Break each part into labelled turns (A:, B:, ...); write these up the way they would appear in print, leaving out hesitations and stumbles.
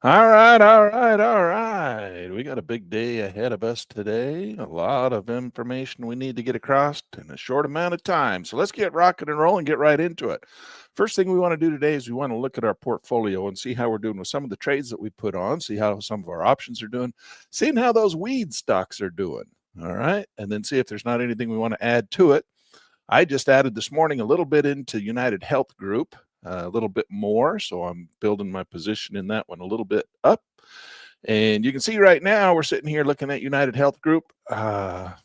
A: All right. We got a big day ahead of us today. A lot of information we need to get across in a short amount of time. So let's get rocking and rolling, get right into it. First thing we want to do today is we want to look at our portfolio and see how we're doing with some of the trades that we put on, see how some of our options are doing, seeing how those weed stocks are doing. All right. And then see if there's not anything we want to add to it. I just added this morning a little bit into United Health Group, a little bit more. So I'm building my position in that one a little bit up. And you can see right now we're sitting here looking at United Health Group. First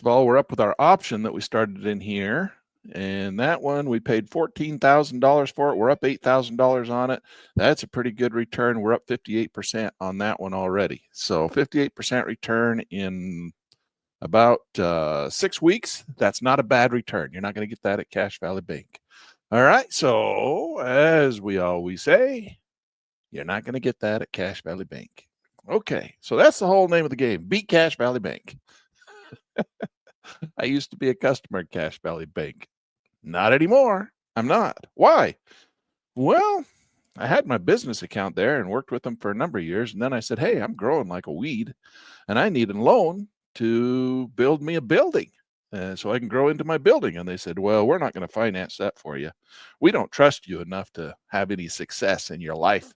A: of all, we're up with our option that we started in here. And that one, we paid $14,000 for it. We're up $8,000 on it. That's a pretty good return. We're up 58% on that one already. So 58% return in about 6 weeks. That's not a bad return. You're not going to get that at Cash Valley Bank. All right. So as we always say, you're not going to get that at Cash Valley Bank. Okay. So that's the whole name of the game. Beat Cash Valley Bank. I used to be a customer at Cash Valley Bank. Not anymore. I'm not. Why? Well, I had my business account there and worked with them for a number of years. And then I said, hey, I'm growing like a weed and I need a loan to build me a building so I can grow into my building. And they said, well, we're not going to finance that for you. We don't trust you enough to have any success in your life.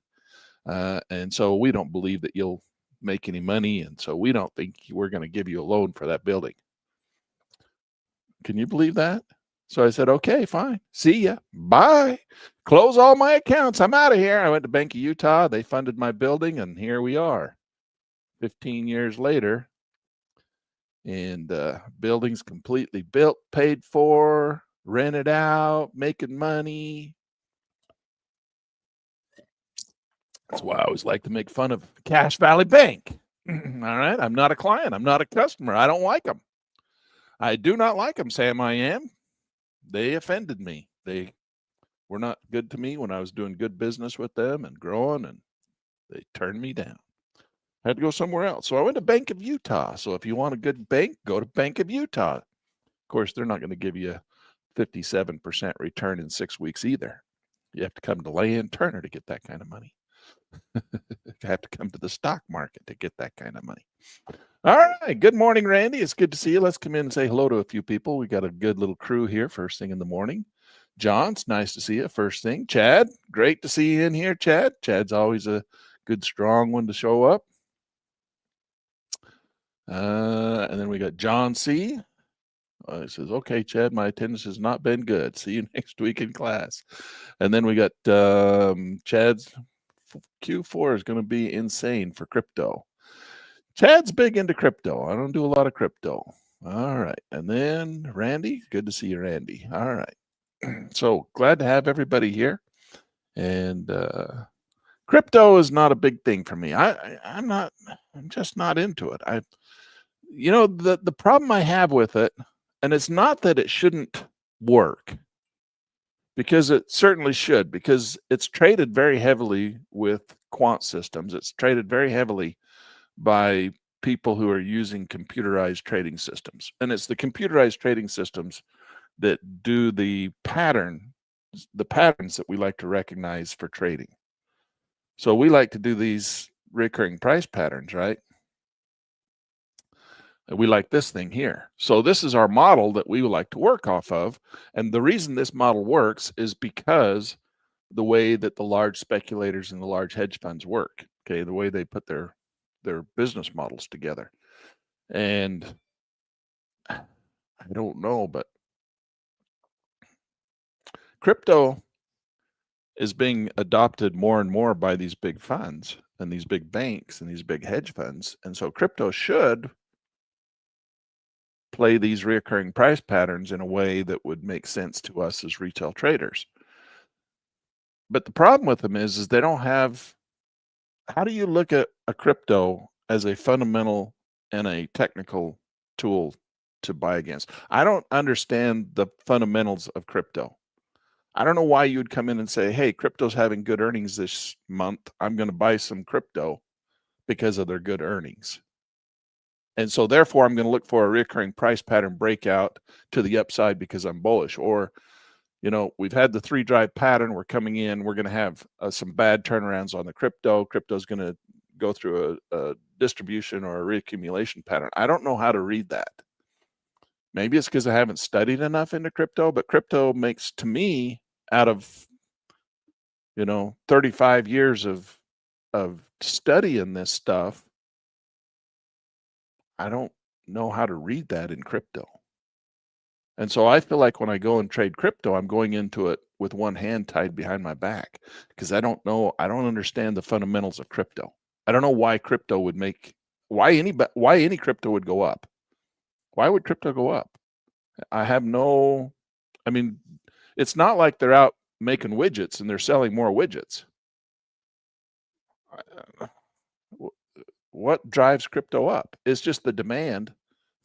A: And so we don't believe that you'll make any money. And so we don't think we're going to give you a loan for that building. Can you believe that? So I said, okay, fine. See ya. Bye. Close all my accounts. I'm out of here. I went to Bank of Utah. They funded my building, and here we are 15 years later. And building's completely built, paid for, rented out, making money. That's why I always like to make fun of Cash Valley Bank. All right. I'm not a client. I'm not a customer. I don't like them. I do not like them, Sam. I am. They offended me. They were not good to me when I was doing good business with them and growing, and they turned me down. I had to go somewhere else. So I went to Bank of Utah. So if you want a good bank, go to Bank of Utah. Of course, they're not going to give you a 57% return in 6 weeks either. You have to come to Land Turner to get that kind of money. You have to come to the stock market to get that kind of money. All right. Good morning, Randy. It's good to see you. Let's come in and say hello to a few people. We got a good little crew here first thing in the morning. John, it's nice to see you first thing. Chad, great to see you in here, Chad. Chad's always a good, strong one to show up. And then we got John C. He says, okay, Chad, my attendance has not been good. See you next week in class. And then we got Chad's Q4 is going to be insane for crypto. Chad's big into crypto. I don't do a lot of crypto. All right. And then Randy, good to see you, Randy. All right. So glad to have everybody here. And crypto is not a big thing for me. I'm just not into it. The problem I have with it, and it's not that it shouldn't work, because it certainly should, because it's traded very heavily with quant systems. It's traded very heavily by people who are using computerized trading systems. And it's the computerized trading systems that do the patterns that we like to recognize for trading. So we like to do these recurring price patterns, right? We like this thing here. So this is our model that we would like to work off of. And the reason this model works is because the way that the large speculators and the large hedge funds work, okay, the way they put their business models together. And I don't know, but crypto is being adopted more and more by these big funds and these big banks and these big hedge funds. And so crypto should play these reoccurring price patterns in a way that would make sense to us as retail traders. But the problem with them is they don't have, how do you look at a crypto as a fundamental and a technical tool to buy against? I don't understand the fundamentals of crypto. I don't know why you would come in and say, hey, crypto's having good earnings this month. I'm going to buy some crypto because of their good earnings. And so therefore, I'm going to look for a recurring price pattern breakout to the upside because I'm bullish. Or we've had the 3 drive pattern. We're coming in. We're going to have some bad turnarounds on the crypto. Crypto's going to go through a distribution or a reaccumulation pattern. I don't know how to read that. Maybe it's because I haven't studied enough into crypto, but crypto makes, to me, out of 35 years of studying this stuff, I don't know how to read that in crypto. And so I feel like when I go and trade crypto, I'm going into it with one hand tied behind my back because I don't understand the fundamentals of crypto. I don't know why crypto would why any crypto would go up. Why would crypto go up? I mean, it's not like they're out making widgets and they're selling more widgets. What drives crypto up? It's just the demand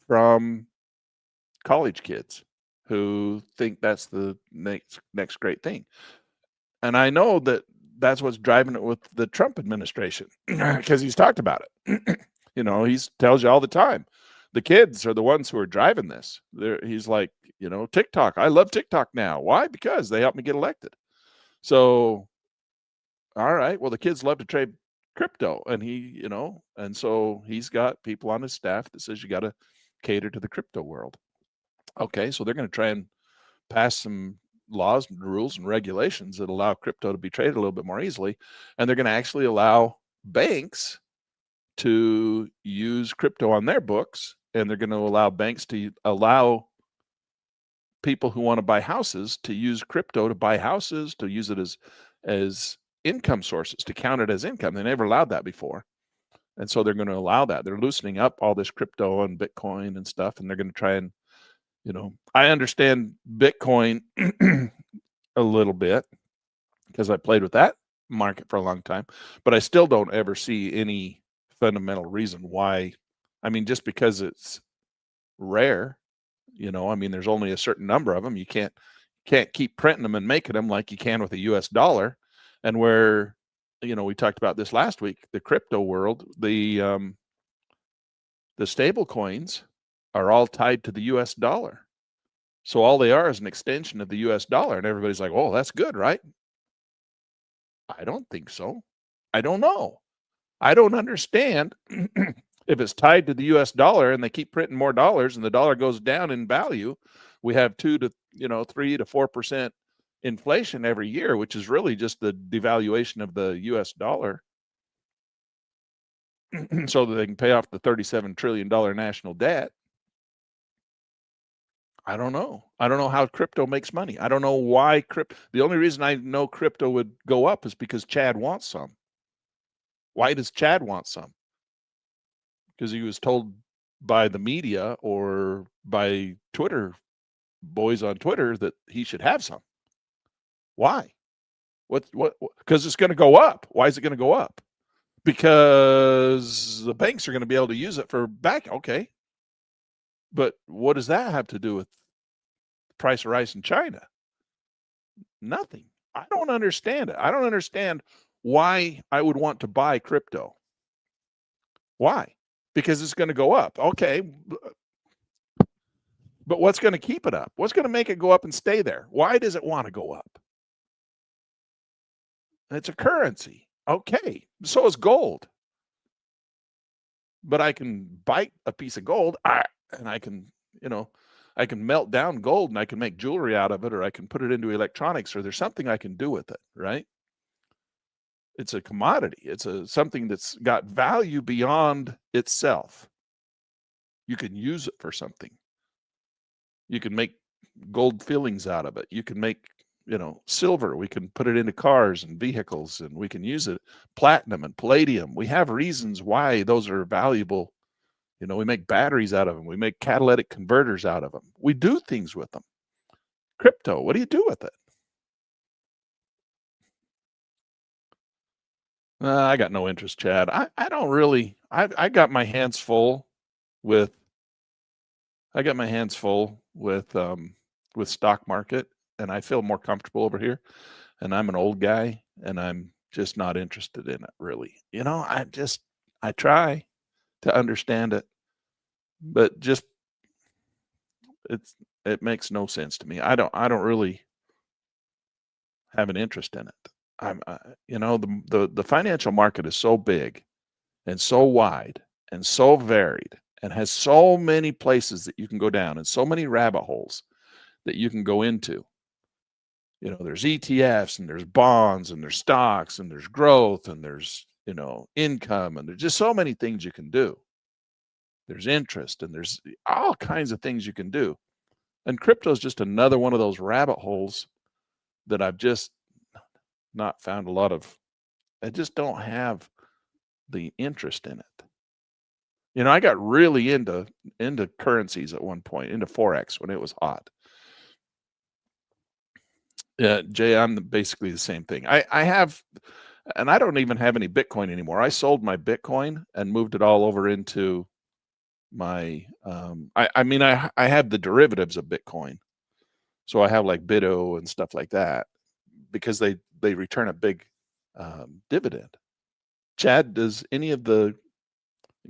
A: from college kids who think that's the next great thing. And I know that that's what's driving it with the Trump administration because he's talked about it. He tells you all the time, the kids are the ones who are driving this. He's like, TikTok. I love TikTok now. Why? Because they helped me get elected. So, all right. Well, the kids love to trade crypto, and and so he's got people on his staff that says you got to cater to the crypto world. Okay, so they're going to try and pass some laws and rules and regulations that allow crypto to be traded a little bit more easily, and they're going to actually allow banks to use crypto on their books, and they're going to allow banks to allow people who want to buy houses to use crypto to buy houses, to use it as income sources, to count it as income. They never allowed that before. And so they're going to allow that. They're loosening up all this crypto and Bitcoin and stuff, and they're going to try and, I understand Bitcoin a little bit because I played with that market for a long time, but I still don't ever see any fundamental reason why. I mean, just because it's rare, there's only a certain number of them. You can't keep printing them and making them like you can with a US dollar. And where, we talked about this last week, the crypto world, the stable coins are all tied to the US dollar. So all they are is an extension of the US dollar. And everybody's like, oh, that's good, right? I don't think so. I don't know. I don't understand if it's tied to the US dollar and they keep printing more dollars and the dollar goes down in value. We have 3 to 4% inflation every year, which is really just the devaluation of the US dollar so that they can pay off the $37 trillion national debt. I don't know. I don't know how crypto makes money. I don't know why the only reason I know crypto would go up is because Chad wants some. Why does Chad want some? Because he was told by the media or by Twitter boys on Twitter that he should have some. Why? What? Because it's going to go up. Why is it going to go up? Because the banks are going to be able to use it for back. Okay. But what does that have to do with the price of rice in China? Nothing. I don't understand it. I don't understand why I would want to buy crypto. Why? Because it's going to go up. Okay. But what's going to keep it up? What's going to make it go up and stay there? Why does it want to go up? It's a currency. Okay. So is gold. But I can bite a piece of gold and I can, I can melt down gold and I can make jewelry out of it, or I can put it into electronics, or there's something I can do with it, right? It's a commodity. It's something that's got value beyond itself. You can use it for something. You can make gold fillings out of it. You can make, silver. We can put it into cars and vehicles, and we can use it. Platinum and palladium. We have reasons why those are valuable. We make batteries out of them. We make catalytic converters out of them. We do things with them. Crypto, what do you do with it? I got no interest, Chad. I don't really. I got my hands full with. I got my hands full with stock market, and I feel more comfortable over here. And I'm an old guy, and I'm just not interested in it, really. I try to understand it, but just it makes no sense to me. I don't really have an interest in it. The financial market is so big and so wide and so varied and has so many places that you can go down and so many rabbit holes that you can go into. There's ETFs and there's bonds and there's stocks and there's growth and there's, income, and there's just so many things you can do. There's interest and there's all kinds of things you can do. And crypto is just another one of those rabbit holes that I've just not found a lot of. I just don't have the interest in it. I got really into currencies at one point, into Forex when it was hot. Yeah, Jay, I'm basically the same thing. I have, and I don't even have any Bitcoin anymore. I sold my Bitcoin and moved it all over into my, I have the derivatives of Bitcoin. So I have like BitO and stuff like that because they return a big dividend. Chad, does any of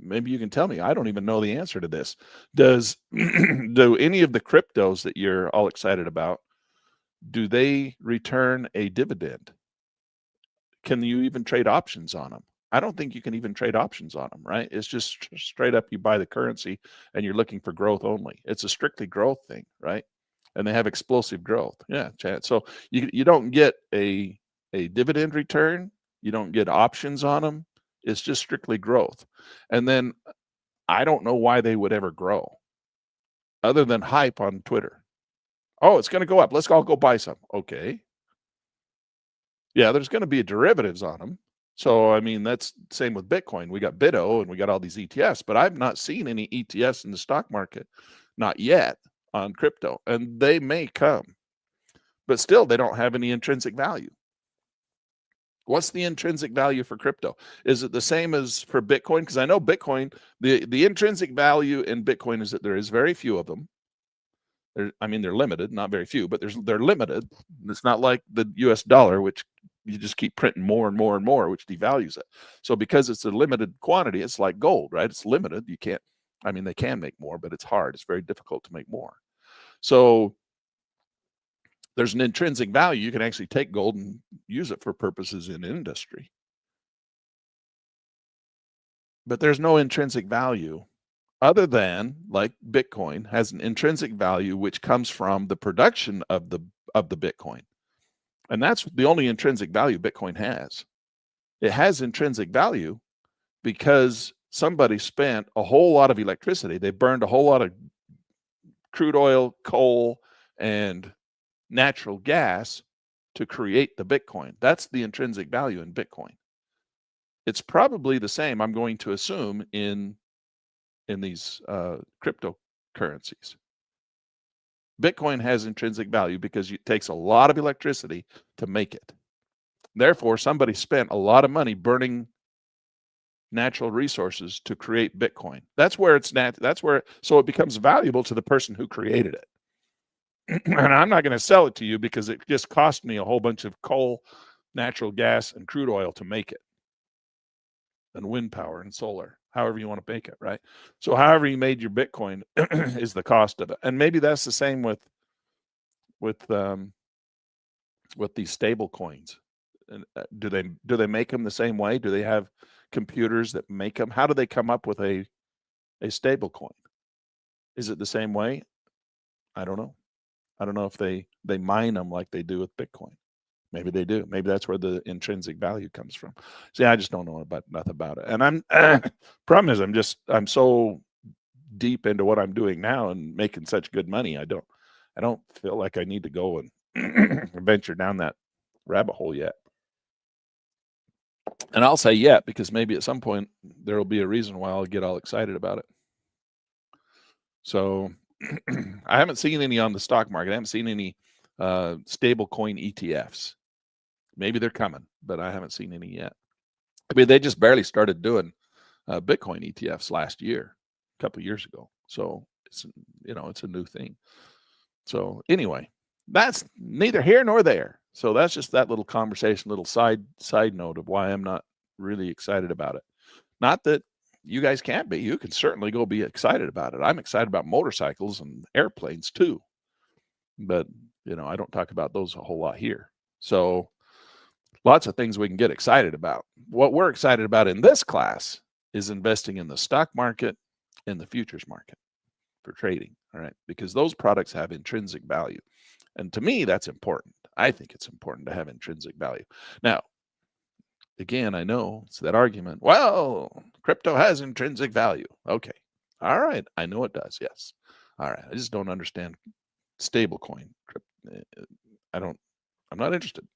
A: maybe you can tell me, I don't even know the answer to this. Do any of the cryptos that you're all excited about, do they return a dividend? Can you even trade options on them? I don't think you can even trade options on them, right? It's just straight up, you buy the currency and you're looking for growth only. It's a strictly growth thing, right? And they have explosive growth. Yeah, Chad. So you don't get a dividend return. You don't get options on them. It's just strictly growth. And then I don't know why they would ever grow other than hype on Twitter. Oh, it's going to go up. Let's all go buy some. Okay. Yeah, there's going to be derivatives on them. So, I mean, that's the same with Bitcoin. We got BitO and we got all these ETFs, but I've not seen any ETFs in the stock market, not yet, on crypto. And they may come, but still they don't have any intrinsic value. What's the intrinsic value for crypto? Is it the same as for Bitcoin? Because I know Bitcoin, the intrinsic value in Bitcoin is that there is very few of them. They're limited, not very few, but they're limited. It's not like the US dollar, which you just keep printing more and more and more, which devalues it. So because it's a limited quantity, it's like gold, right? It's limited. You can't, they can make more, but it's hard. It's very difficult to make more. So there's an intrinsic value. You can actually take gold and use it for purposes in industry. But there's no intrinsic value other than, like Bitcoin has an intrinsic value which comes from the production of the Bitcoin. And that's the only intrinsic value Bitcoin has. It has intrinsic value because somebody spent a whole lot of electricity. They burned a whole lot of crude oil, coal, and natural gas to create the Bitcoin. That's the intrinsic value in Bitcoin. It's probably the same, I'm going to assume, in these cryptocurrencies. Bitcoin has intrinsic value because it takes a lot of electricity to make it. Therefore, somebody spent a lot of money burning natural resources to create Bitcoin. That's where so it becomes valuable to the person who created it. And I'm not going to sell it to you because it just cost me a whole bunch of coal, natural gas, and crude oil to make it, and wind power and solar, however you want to make it, right? So however you made your Bitcoin is the cost of it. And maybe that's the same with these stable coins. And do they make them the same way? Do they have computers that make them? How do they come up with a stable coin? Is it the same way? I don't know. I don't know if they mine them like they do with Bitcoin. Maybe they do. Maybe that's where the intrinsic value comes from. See, I just don't know nothing about it. And problem is I'm so deep into what I'm doing now and making such good money. I don't feel like I need to go and venture down that rabbit hole yet. And I'll say yet because maybe at some point there will be a reason why I'll get all excited about it. So I haven't seen any on the stock market. I haven't seen any stable coin ETFs. Maybe they're coming, but I haven't seen any yet. They just barely started doing Bitcoin ETFs last year, a couple of years ago. So it's a new thing. So anyway, that's neither here nor there. So that's just that little conversation, little side note of why I'm not really excited about it. Not that you guys can't be. You can certainly go be excited about it. I'm excited about motorcycles and airplanes too. But, I don't talk about those a whole lot here. So lots of things we can get excited about. What we're excited about in this class is investing in the stock market and the futures market for trading, all right? Because those products have intrinsic value. And to me, that's important. I think it's important to have intrinsic value. Now, again, I know it's that argument. Well, crypto has intrinsic value. Okay. All right. I know it does. Yes. All right. I just don't understand stablecoin. I'm not interested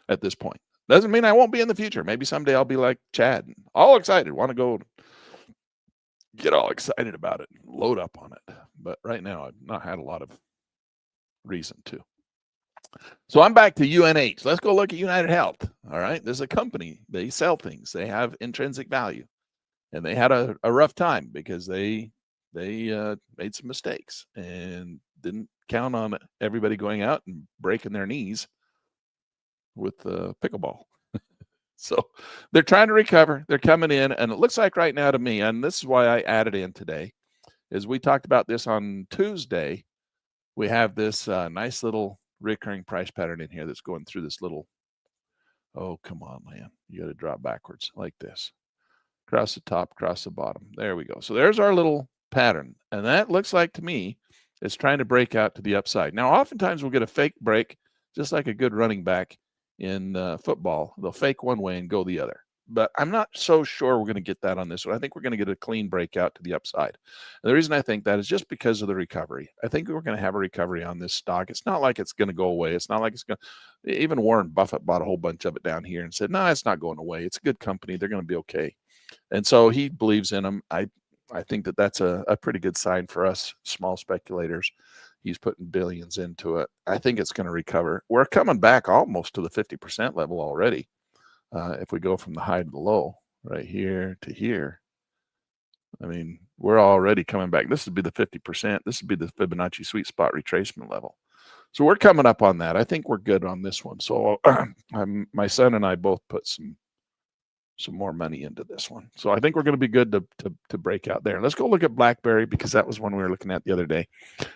A: at this point. Doesn't mean I won't be in the future. Maybe someday I'll be like Chad, all excited, want to go get all excited about it, load up on it. But right now, I've not had a lot of reason to. So I'm back to UNH. Let's go look at United Health. All right. There's a company. They sell things. They have intrinsic value. And they had a rough time because they made some mistakes and didn't count on everybody going out and breaking their knees with pickleball. So they're trying to recover. They're coming in. And it looks like right now to me, and this is why I added in today, is we talked about this on Tuesday. We have this nice little recurring price pattern in here that's going through this little, oh, come on, man. You got to drop backwards like this. Across the top, across the bottom. There we go. So there's our little pattern. And that looks like to me it's trying to break out to the upside. Now, oftentimes we'll get a fake break, just like a good running back in football. They'll fake one way and go the other. But I'm not so sure we're going to get that on this one. I think we're going to get a clean breakout to the upside. And the reason I think that is just because of the recovery. I think we're going to have a recovery on this stock. It's not like it's going to go away. It's not like it's going to, even Warren Buffett bought a whole bunch of it down here and said, no, it's not going away. It's a good company. They're going to be okay. And so he believes in them. I think that that's a pretty good sign for us small speculators. He's putting billions into it. I think it's going to recover. We're coming back almost to the 50% level already. If we go from the high to the low, right here to here, I mean, we're already coming back. This would be the 50%. This would be the Fibonacci sweet spot retracement level. So we're coming up on that. I think we're good on this one. So my son and I both put some more money into this one. So I think we're going to be good to break out there. Let's go look at BlackBerry because that was one we were looking at the other day.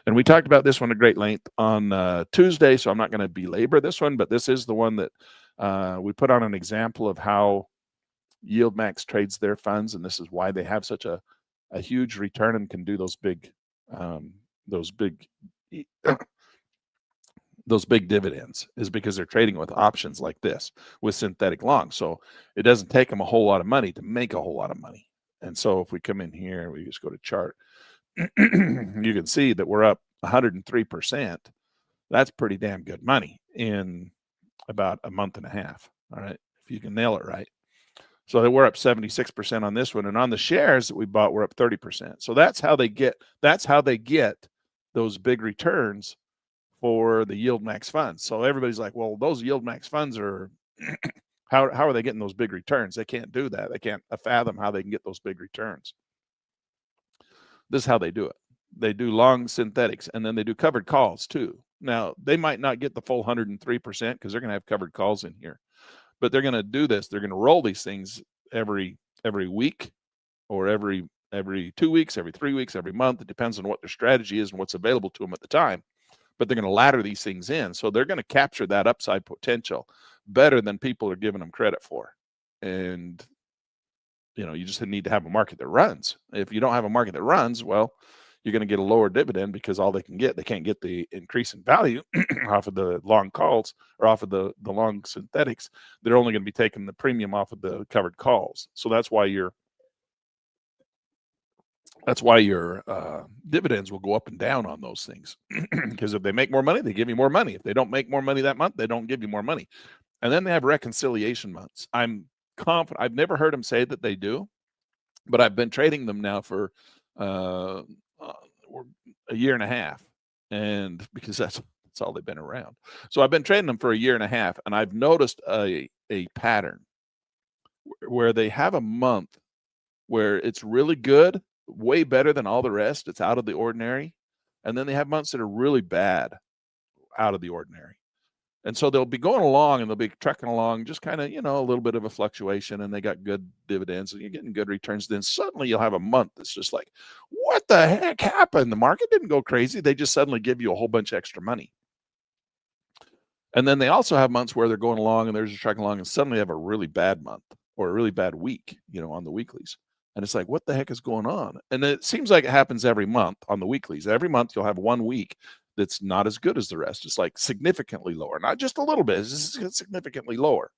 A: And we talked about this one at great length on Tuesday, so I'm not going to belabor this one, but this is the one that we put on an example of how YieldMax trades their funds, and this is why they have such a huge return and can do those big dividends, is because they're trading with options like this with synthetic long. So it doesn't take them a whole lot of money to make a whole lot of money. And so if we come in here, we just go to chart, you can see that we're up 103%. That's pretty damn good money in about a month and a half. All right. If you can nail it right. So that we're up 76% on this one. And on the shares that we bought, we're up 30%. So that's how they get those big returns for the YieldMax funds. So everybody's like, well, those YieldMax funds are, how are they getting those big returns? They can't do that. They can't fathom how they can get those big returns. This is how they do it. They do long synthetics, and then they do covered calls too. Now, they might not get the full 103% because they're going to have covered calls in here. But they're going to do this. They're going to roll these things every week or every 2 weeks, every 3 weeks, every month. It depends on what their strategy is and what's available to them at the time. But they're going to ladder these things in. So they're going to capture that upside potential better than people are giving them credit for. And, you just need to have a market that runs. If you don't have a market that runs, well, you're going to get a lower dividend because all they can't get the increase in value off of the long calls or off of the long synthetics. They're only going to be taking the premium off of the covered calls. So that's why your dividends will go up and down on those things. Because if they make more money, they give you more money. If they don't make more money that month, they don't give you more money. And then they have reconciliation months. I'm confident. I've never heard them say that they do, but I've been trading them now for a year and a half, and because that's all they've been around. So I've been trading them for a year and a half, and I've noticed a pattern where they have a month where it's really good, way better than all the rest. It's out of the ordinary. And then they have months that are really bad, out of the ordinary. And so they'll be going along and they'll be trucking along, just kind of, a little bit of a fluctuation, and they got good dividends and you're getting good returns. Then suddenly you'll have a month that's just like, what the heck happened? The market didn't go crazy. They just suddenly give you a whole bunch of extra money. And then they also have months where they're going along and they're just tracking along and suddenly have a really bad month or a really bad week, on the weeklies. And it's like, what the heck is going on? And it seems like it happens every month on the weeklies. Every month you'll have one week that's not as good as the rest. It's like significantly lower, not just a little bit, it's significantly lower.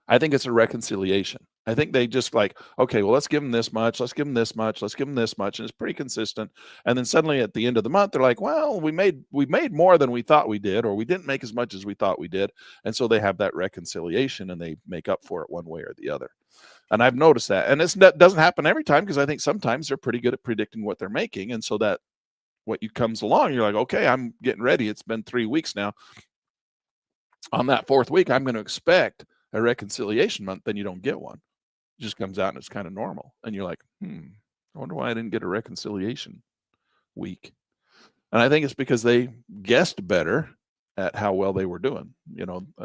A: I think it's a reconciliation. I think they just like, okay, well, let's give them this much, let's give them this much, let's give them this much, and it's pretty consistent. And then suddenly at the end of the month, they're like, well, we made more than we thought we did, or we didn't make as much as we thought we did. And so they have that reconciliation and they make up for it one way or the other. And I've noticed that. And that doesn't happen every time, because I think sometimes they're pretty good at predicting what they're making. And so that what you comes along, you're like, okay, I'm getting ready. It's been 3 weeks now. On that 4th week, I'm going to expect a reconciliation month. Then you don't get one. It just comes out and it's kind of normal. And you're like, I wonder why I didn't get a reconciliation week. And I think it's because they guessed better at how well they were doing,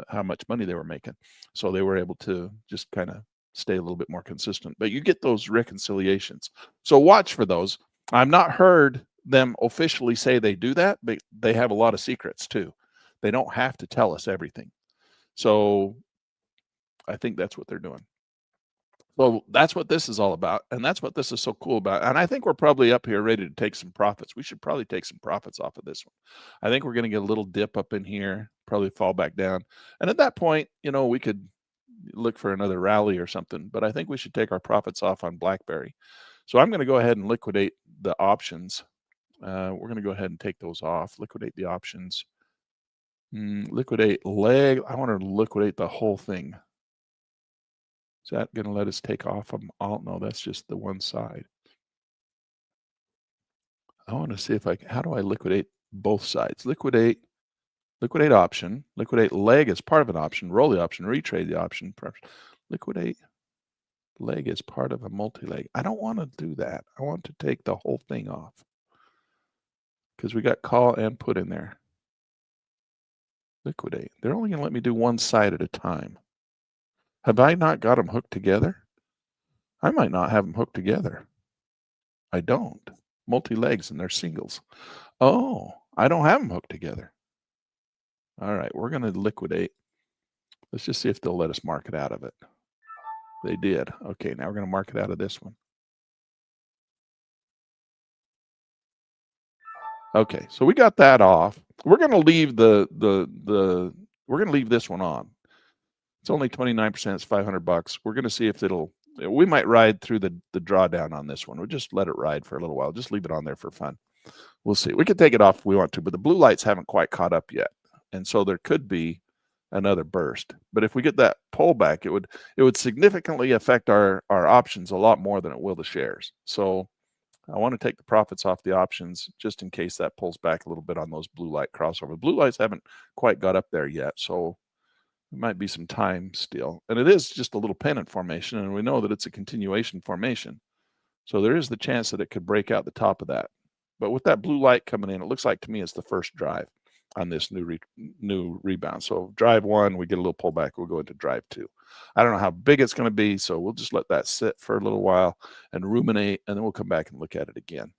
A: how much money they were making. So they were able to just kind of stay a little bit more consistent. But you get those reconciliations. So watch for those. I've not heard them officially say they do that, but they have a lot of secrets too. They don't have to tell us everything. So I think that's what they're doing. So that's what this is all about. And that's what this is so cool about. And I think we're probably up here ready to take some profits. We should probably take some profits off of this one. I think we're going to get a little dip up in here, probably fall back down. And at that point, we could look for another rally or something. But I think we should take our profits off on BlackBerry. So I'm going to go ahead and liquidate the options. We're going to go ahead and take those off, liquidate the options. Liquidate leg. I want to liquidate the whole thing. Is that going to let us take off them all? No, that's just the one side. I want to see if how do I liquidate both sides? Liquidate option, liquidate leg as part of an option, roll the option, retrade the option, liquidate leg as part of a multi-leg. I don't want to do that. I want to take the whole thing off because we got call and put in there. Liquidate. They're only going to let me do one side at a time. Have I not got them hooked together? I might not have them hooked together. I don't. Multi-legs and they're singles. Oh, I don't have them hooked together. All right, we're going to liquidate. Let's just see if they'll let us market out of it. They did. Okay, now we're going to market out of this one. Okay, so we got that off. We're going to leave we're going to leave this one on. It's only 29%. It's $500. We're going to see if we might ride through the drawdown on this one. We'll just let it ride for a little while. Just leave it on there for fun. We'll see. We could take it off if we want to, but the blue lights haven't quite caught up yet. And so there could be another burst. But if we get that pullback, it would significantly affect our options a lot more than it will the shares. So I want to take the profits off the options just in case that pulls back a little bit on those blue light crossover. Blue lights haven't quite got up there yet, so it might be some time still. And it is just a little pennant formation, and we know that it's a continuation formation. So there is the chance that it could break out the top of that. But with that blue light coming in, it looks like to me it's the first drive on this new rebound. So drive 1, we get a little pullback. We'll go into drive 2. I don't know how big it's going to be, so we'll just let that sit for a little while and ruminate, and then we'll come back and look at it again.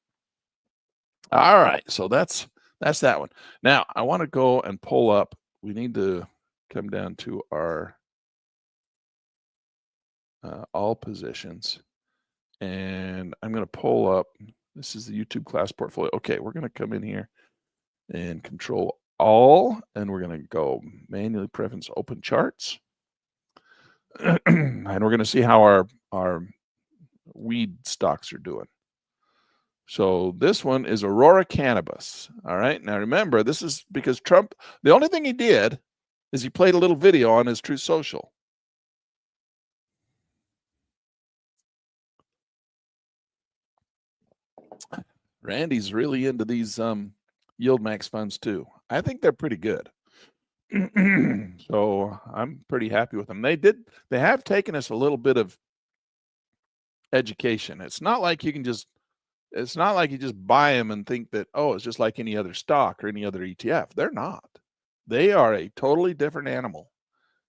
A: All right, so that's that one. Now, I want to go and pull up. We need to come down to our all positions, and I'm going to pull up. This is the YouTube class portfolio. Okay, we're going to come in here and control all, and we're going to go manually preference open charts. And we're going to see how our weed stocks are doing. So this one is Aurora Cannabis. All right. Now remember, this is because Trump, the only thing he did is he played a little video on his Truth Social. Randy's really into these yield max funds too. I think they're pretty good. So I'm pretty happy with them. They have taken us a little bit of education. It's not like you just buy them and think that, oh, it's just like any other stock or any other ETF. They're not. They are a totally different animal.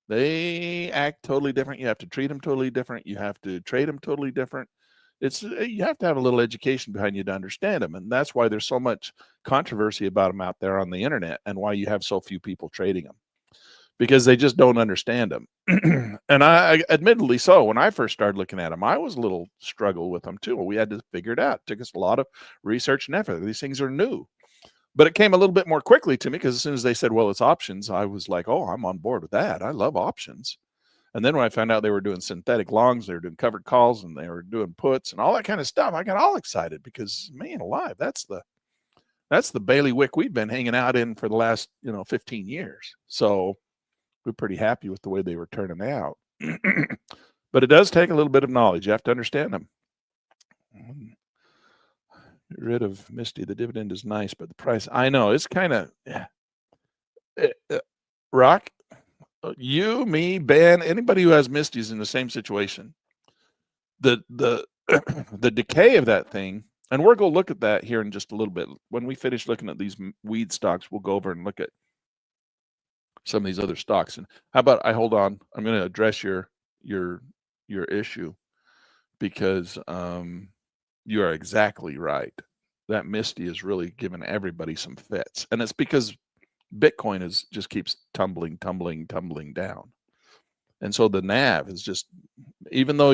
A: They act totally different. You have to treat them totally different. You have to trade them totally different. It's you have to have a little education behind you to understand them, and that's why there's so much controversy about them out there on the internet, and why you have so few people trading them, because they just don't understand them. And I admittedly so, when I first started looking at them, I was a little struggle with them too. We had to figure it out. It took us a lot of research and effort. These things are new. But it came a little bit more quickly to me, because as soon as they said, well, it's options, I was like, oh, I'm on board with that. I love options. And then when I found out they were doing synthetic longs, they were doing covered calls, and they were doing puts and all that kind of stuff, I got all excited, because man alive, that's the bailiwick we've been hanging out in for the last 15 years. So we're pretty happy with the way they were turning out. But it does take a little bit of knowledge. You have to understand them. Get rid of Misty. The dividend is nice, but the price, I know, it's kind of Rock, you, me, Ben, anybody who has Misty is in the same situation. The the decay of that thing, and we're going to look at that here in just a little bit. When we finish looking at these weed stocks, we'll go over and look at some of these other stocks. And how about I hold on? I'm going to address your issue, because you are exactly right. That Misty is really giving everybody some fits, and it's because Bitcoin just keeps tumbling down. And so the NAV is just, even though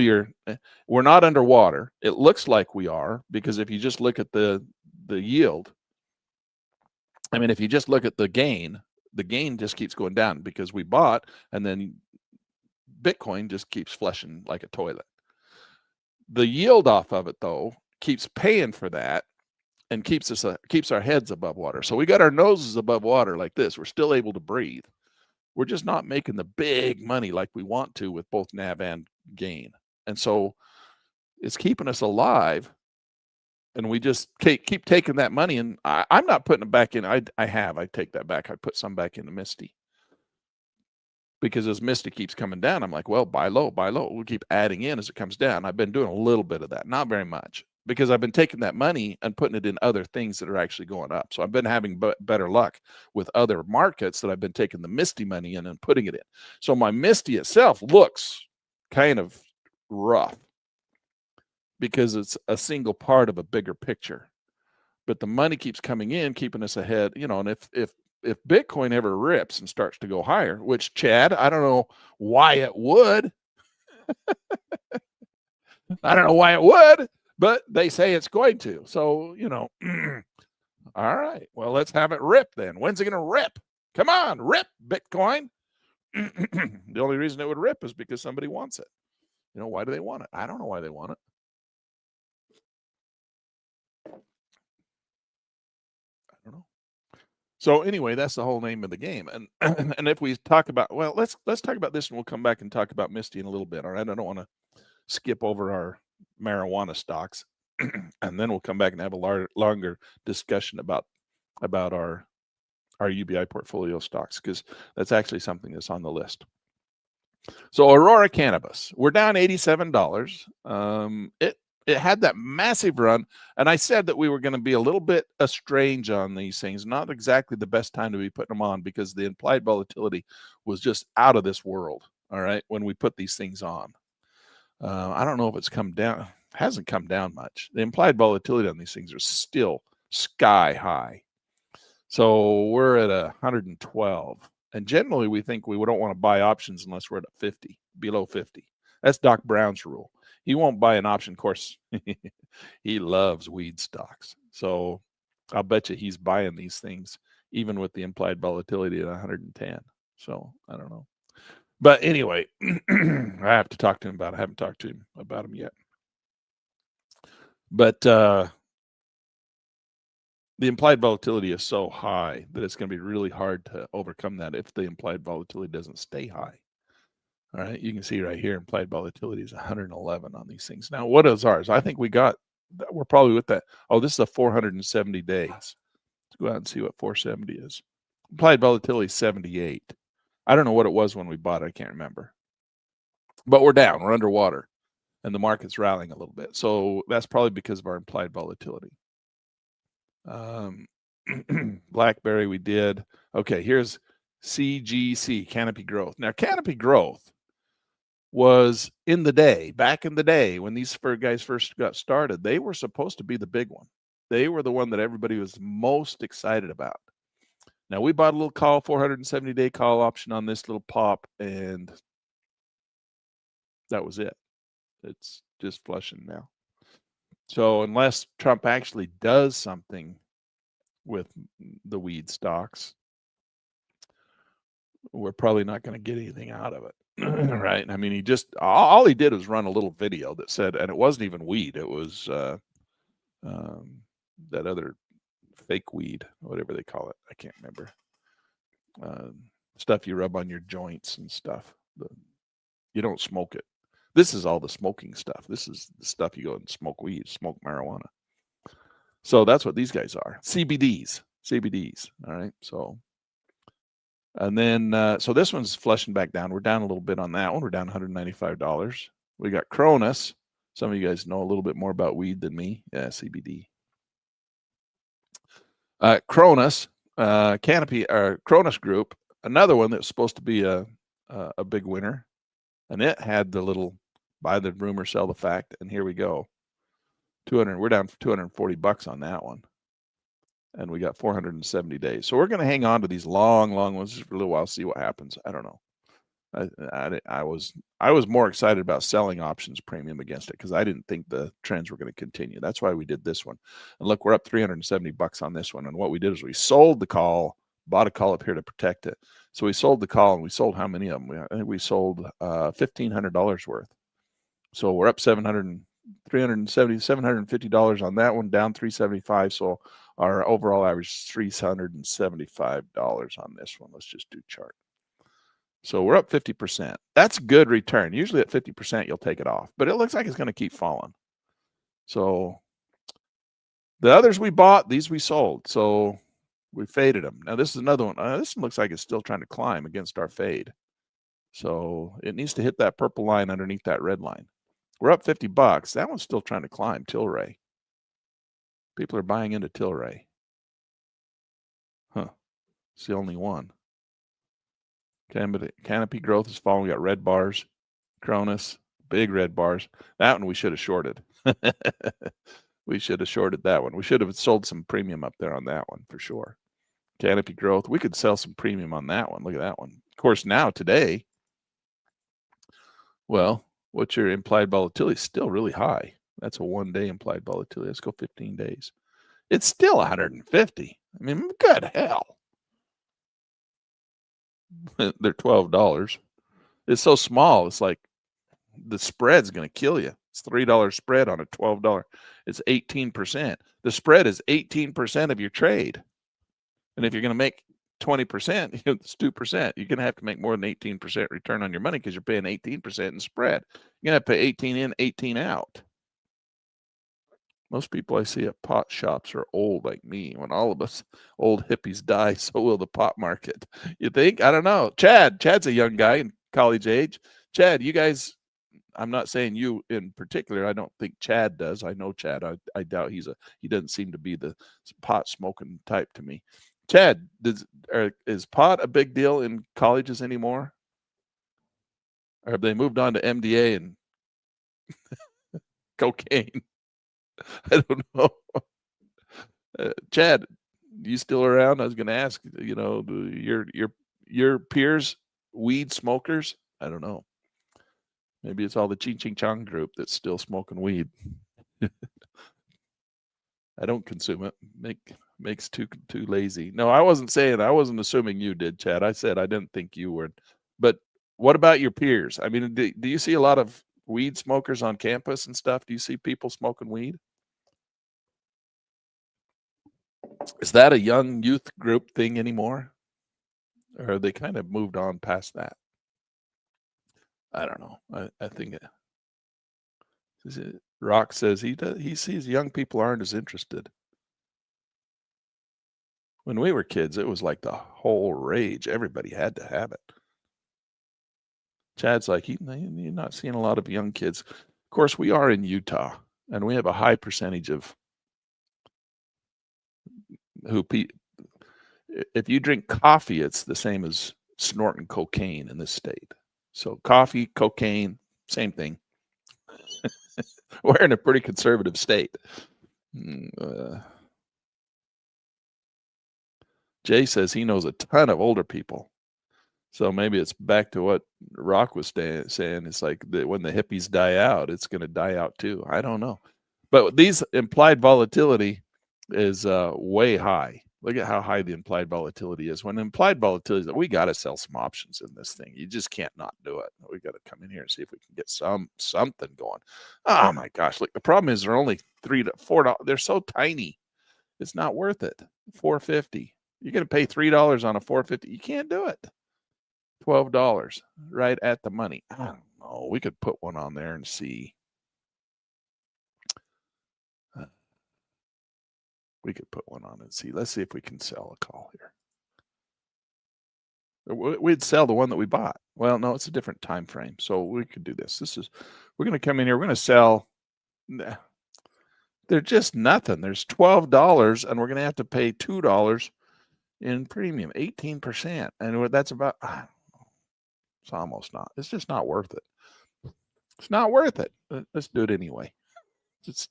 A: we're not underwater, it looks like we are, because if you just look at the yield, I mean, if you just look at the gain just keeps going down, because we bought, and then Bitcoin just keeps flushing like a toilet. The yield off of it, though, keeps paying for that, and keeps our heads above water. So we got our noses above water like this. We're still able to breathe. We're just not making the big money like we want to with both NAV and gain. And so it's keeping us alive. And we just keep taking that money. And I'm not putting it back in. I take that back. I put some back into Misty, because as Misty keeps coming down, I'm like, well, buy low. We'll keep adding in as it comes down. I've been doing a little bit of that, not very much, because I've been taking that money and putting it in other things that are actually going up. So I've been having better luck with other markets that I've been taking the Misty money in and putting it in. So my Misty itself looks kind of rough, because it's a single part of a bigger picture. But the money keeps coming in, keeping us ahead, and if Bitcoin ever rips and starts to go higher, which, Chad, I don't know why it would. I don't know why it would, but they say it's going to. So, all right, well, let's have it rip then. When's it going to rip? Come on, rip, Bitcoin. The only reason it would rip is because somebody wants it. Why do they want it? I don't know why they want it. I don't know. So anyway, that's the whole name of the game. And and if we talk about, well, let's talk about this, and we'll come back and talk about Misty in a little bit. All right, I don't want to skip over our marijuana stocks, and then we'll come back and have a longer discussion about our UBI portfolio stocks, because that's actually something that's on the list. So Aurora Cannabis, we're down $87. It had that massive run, and I said that we were going to be a little bit strange on these things. Not exactly the best time to be putting them on, because the implied volatility was just out of this world. All right, when we put these things on, I don't know if it's come down. It hasn't come down much. The implied volatility on these things are still sky high. So we're at 112, and generally we think we don't want to buy options unless we're at 50, below 50. That's Doc Brown's rule. He won't buy an option. Of course, he loves weed stocks. So I'll bet you he's buying these things even with the implied volatility at 110. So I don't know. But anyway, I have to talk to him about it. I haven't talked to him about him yet. But the implied volatility is so high that it's going to be really hard to overcome that if the implied volatility doesn't stay high. All right, you can see right here, implied volatility is 111 on these things. Now, what is ours? I think we're probably with that. Oh, this is a 470 days. Let's go out and see what 470 is. Implied volatility is 78. I don't know what it was when we bought it. I can't remember. But we're down. We're underwater, and the market's rallying a little bit. So that's probably because of our implied volatility. BlackBerry, we did. Okay, here's CGC, Canopy Growth. Now, Canopy Growth was back in the day when these guys first got started, they were supposed to be the big one. They were the one that everybody was most excited about. Now we bought a little call, 470-day call option on this little pop, and that was it. It's just flushing now. So unless Trump actually does something with the weed stocks, we're probably not going to get anything out of it. Right? I mean, all he did was run a little video that said, and it wasn't even weed. It was that other fake weed, whatever they call it. I can't remember. Stuff you rub on your joints and stuff. You don't smoke it. This is all the smoking stuff. This is the stuff you go and smoke weed, smoke marijuana. So that's what these guys are. CBDs. All right. So, and then, so this one's flushing back down. We're down a little bit on that one. We're down $195. We got Cronus. Some of you guys know a little bit more about weed than me. Yeah, CBD. Cronus, Canopy, Cronus Group, another one that's supposed to be a big winner. And it had the little buy the rumor, sell the fact. And here we go. We're down $240 on that one. And we got 470 days. So we're going to hang on to these long ones for a little while, see what happens. I don't know. I was more excited about selling options premium against it because I didn't think the trends were going to continue. That's why we did this one. And look, we're up $370 on this one. And what we did is we sold the call, bought a call up here to protect it. So we sold the call, and we sold how many of them? I think we sold $1,500 worth. So we're up $750 on that one, down $375. So our overall average is $375 on this one. Let's just do chart. So we're up 50%. That's good return. Usually at 50%, you'll take it off, but it looks like it's going to keep falling. So the others we bought, these we sold. So we faded them. Now this is another one. This one looks like it's still trying to climb against our fade. So it needs to hit that purple line underneath that red line. We're up $50. That one's still trying to climb. Tilray. People are buying into Tilray. Huh. It's the only one. Canopy growth is falling. We got red bars. Cronus, big red bars. That one we should have shorted. We should have shorted that one. We should have sold some premium up there on that one for sure. Canopy growth. We could sell some premium on that one. Look at that one. Of course, now today, well, what's your implied volatility? Still really high. That's a 1-day implied volatility. Let's go 15 days. It's still 150. I mean, good hell. They're $12. It's so small. It's like the spread's going to kill you. It's $3 spread on a $12. It's 18%. The spread is 18% of your trade. And if you're going to make 20%, it's 2%. You're going to have to make more than 18% return on your money because you're paying 18% in spread. You're going to have to pay 18 in, 18 out. Most people I see at pot shops are old like me. When all of us old hippies die, so will the pot market. You think? I don't know. Chad's a young guy in college age. Chad, you guys, I'm not saying you in particular. I don't think Chad does. I know Chad. I doubt he doesn't seem to be the pot smoking type to me. Chad, is pot a big deal in colleges anymore? Or have they moved on to MDA and cocaine? I don't know. Chad, you still around? I was going to ask, your peers, weed smokers? I don't know. Maybe it's all the Ching Ching Chong group that's still smoking weed. I don't consume it. Makes too lazy. No, I wasn't assuming you did, Chad. I said I didn't think you were. But what about your peers? I mean, do you see a lot of weed smokers on campus and stuff? Do you see people smoking weed? Is that a young youth group thing anymore? Or have they kind of moved on past that? I don't know. I think Rock says he sees young people aren't as interested. When we were kids, it was like the whole rage. Everybody had to have it. Chad's like, you're not seeing a lot of young kids. Of course, we are in Utah, and we have a high percentage of if you drink coffee, it's the same as snorting cocaine in this state. So coffee, cocaine, Same thing. We're in a pretty conservative state. Jay says he knows a ton of older people. So maybe it's back to what Rock was saying. It's like when the hippies die out, it's going to die out too. I don't know. But these implied volatility is way high. Look at how high the implied volatility is. When implied volatility is, we got to sell some options in this thing. You just can't not do it. We got to come in here and see if we can get something going. Oh my gosh! Look, the problem is they're only $3 to $4. They're so tiny. It's not worth it. $4.50. You're going to pay $3 on a $4.50. You can't do it. $12 right at the money. I don't know. We could put one on there and see. We could put one on and see. Let's see if we can sell a call here. We'd sell the one that we bought. Well, no, it's a different time frame. So we could do this. We're going to come in here. We're going to sell. They're just nothing. There's $12 and we're going to have to pay $2 in premium, 18%. And that's about, it's almost not. It's just not worth it. It's not worth it. Let's do it anyway. It's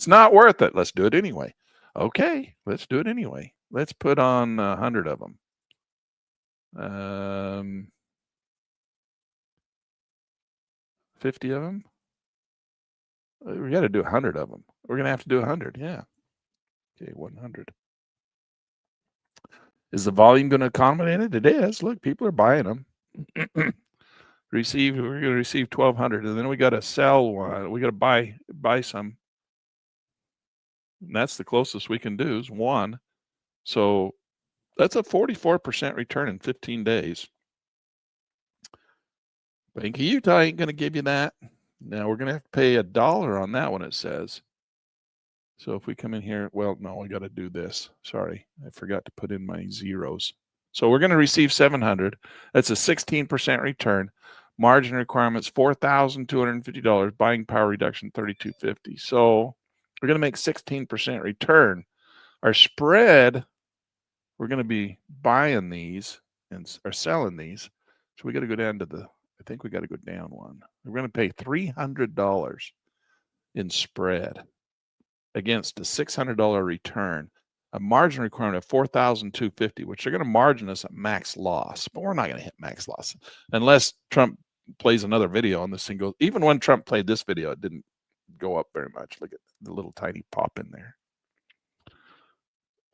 A: not worth it. Let's do it anyway. Okay, let's do it anyway. Let's put on 100 of them. 50 of them. We got to do 100 of them. We're going to have to do 100. Yeah. Okay, 100. Is the volume going to accommodate it? It is. Look, people are buying them. We're going to receive 1,200, and then we got to sell one. We got to buy some. And that's the closest we can do is one. So that's a 44% return in 15 days. Bank of Utah ain't going to give you that. Now we're going to have to pay $1 on that one, it says. So if we come in here, well, no, I got to do this. Sorry, I forgot to put in my zeros. So we're going to receive 700. That's a 16% return. Margin requirements $4,250. Buying power reduction $3,250. So we're going to make 16% return. Our spread, we're going to be buying these or selling these. So we got to go down to I think we got to go down one. We're going to pay $300 in spread against a $600 return. A margin requirement of $4,250, which they're going to margin us at max loss. But we're not going to hit max loss unless Trump plays another video on this thing. Even when Trump played this video, it didn't go up very much. Look at the little tiny pop in there.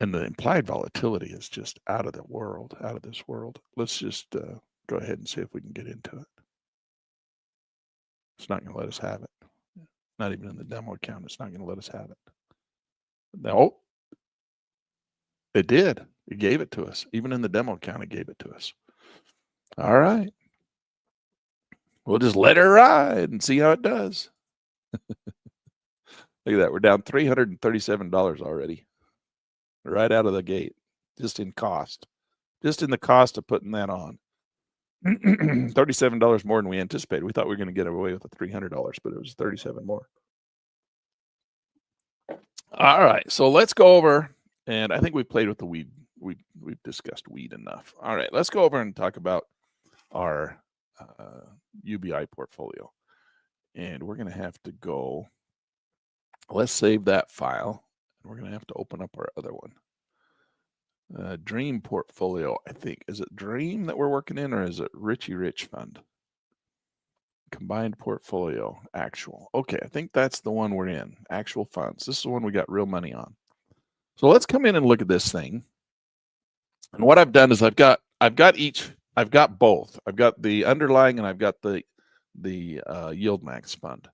A: And the implied volatility is just out of this world. Let's just go ahead and see if we can get into it. It's not going to let us have it. Not even in the demo account. It's not going to let us have it. No, it did. It gave it to us. Even in the demo account, it gave it to us. All right. We'll just let it ride and see how it does. Look at that. We're down $337 already. Right out of the gate. Just in cost. Just in the cost of putting that on. $37 more than we anticipated. We thought we were going to get away with the $300, but it was $37 more. All right. So let's go over, and I think we played with the weed. We've discussed weed enough. All right. Let's go over and talk about our UBI portfolio. And we're going to have to go. Let's save that file. We're going to have to open up our other one. Dream portfolio, I think. Is it Dream that we're working in, or is it Richie Rich Fund? Combined portfolio, actual. Okay, I think that's the one we're in. Actual funds. This is the one we got real money on. So let's come in and look at this thing. And what I've done is I've got both. I've got the underlying and I've got the Yield Max fund.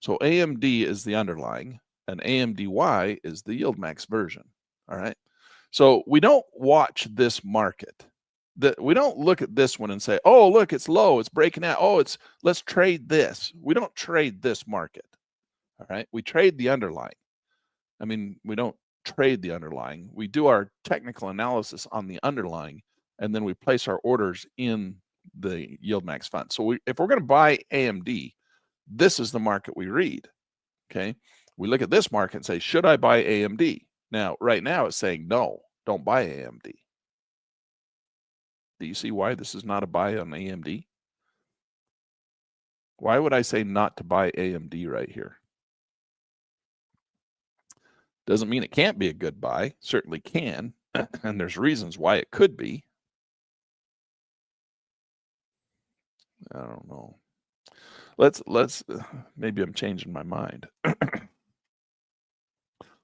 A: So AMD is the underlying and AMDY is the Yield Max version. All right. So we don't watch this market. We don't look at this one and say, oh, look, it's low, it's breaking out. Oh, let's trade this. We don't trade this market. All right. We trade the underlying. I mean, we don't trade the underlying. We do our technical analysis on the underlying, and then we place our orders in the Yield Max fund. So if we're going to buy AMD, this is the market we read. Okay. We look at this market and say, should I buy AMD? Now, right now it's saying, no, don't buy AMD. Do you see why this is not a buy on AMD? Why would I say not to buy AMD right here? Doesn't mean it can't be a good buy. Certainly can. And there's reasons why it could be. I don't know. Let's maybe I'm changing my mind.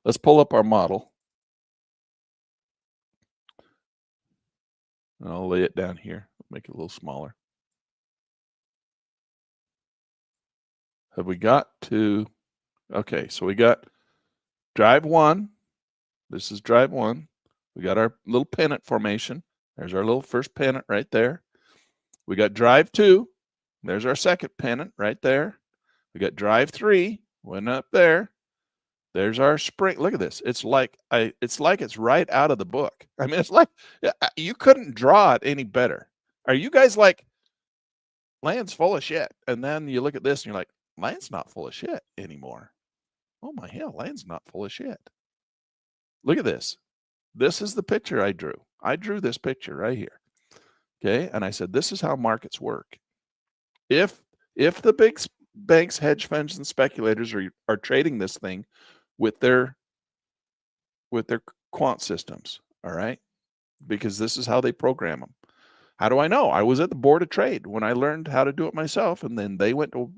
A: Let's pull up our model. And I'll lay it down here, make it a little smaller. Have we got to, okay, so we got drive 1. This is drive 1. We got our little pennant formation. There's our little first pennant right there. We got drive 2. There's our second pennant right there. We got drive 3, went up there. There's our spring. Look at this. It's like it's right out of the book. I mean, it's like you couldn't draw it any better. Are you guys like, land's full of shit? And then you look at this and you're like, land's not full of shit anymore. Oh my hell, land's not full of shit. Look at this. This is the picture I drew. I drew this picture right here. Okay, and I said, this is how markets work. If the big banks, hedge funds, and speculators are trading this thing with their quant systems, all right, because this is how they program them. How do I know? I was at the board of trade when I learned how to do it myself, and then they went to,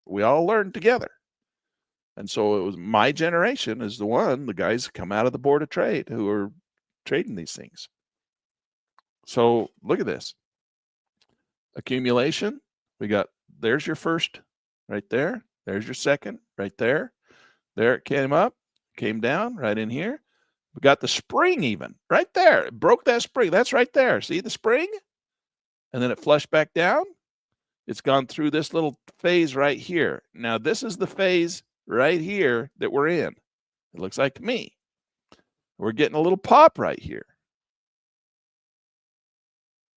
A: we all learned together. And so it was my generation is the guys come out of the board of trade who are trading these things. So look at this. Accumulation. We got, there's your first right there. There's your second right there. There it came up, came down right in here. We got the spring even right there. It broke that spring. That's right there. See the spring? And then it flushed back down. It's gone through this little phase right here. Now this is the phase right here that we're in. It looks like to me. We're getting a little pop right here.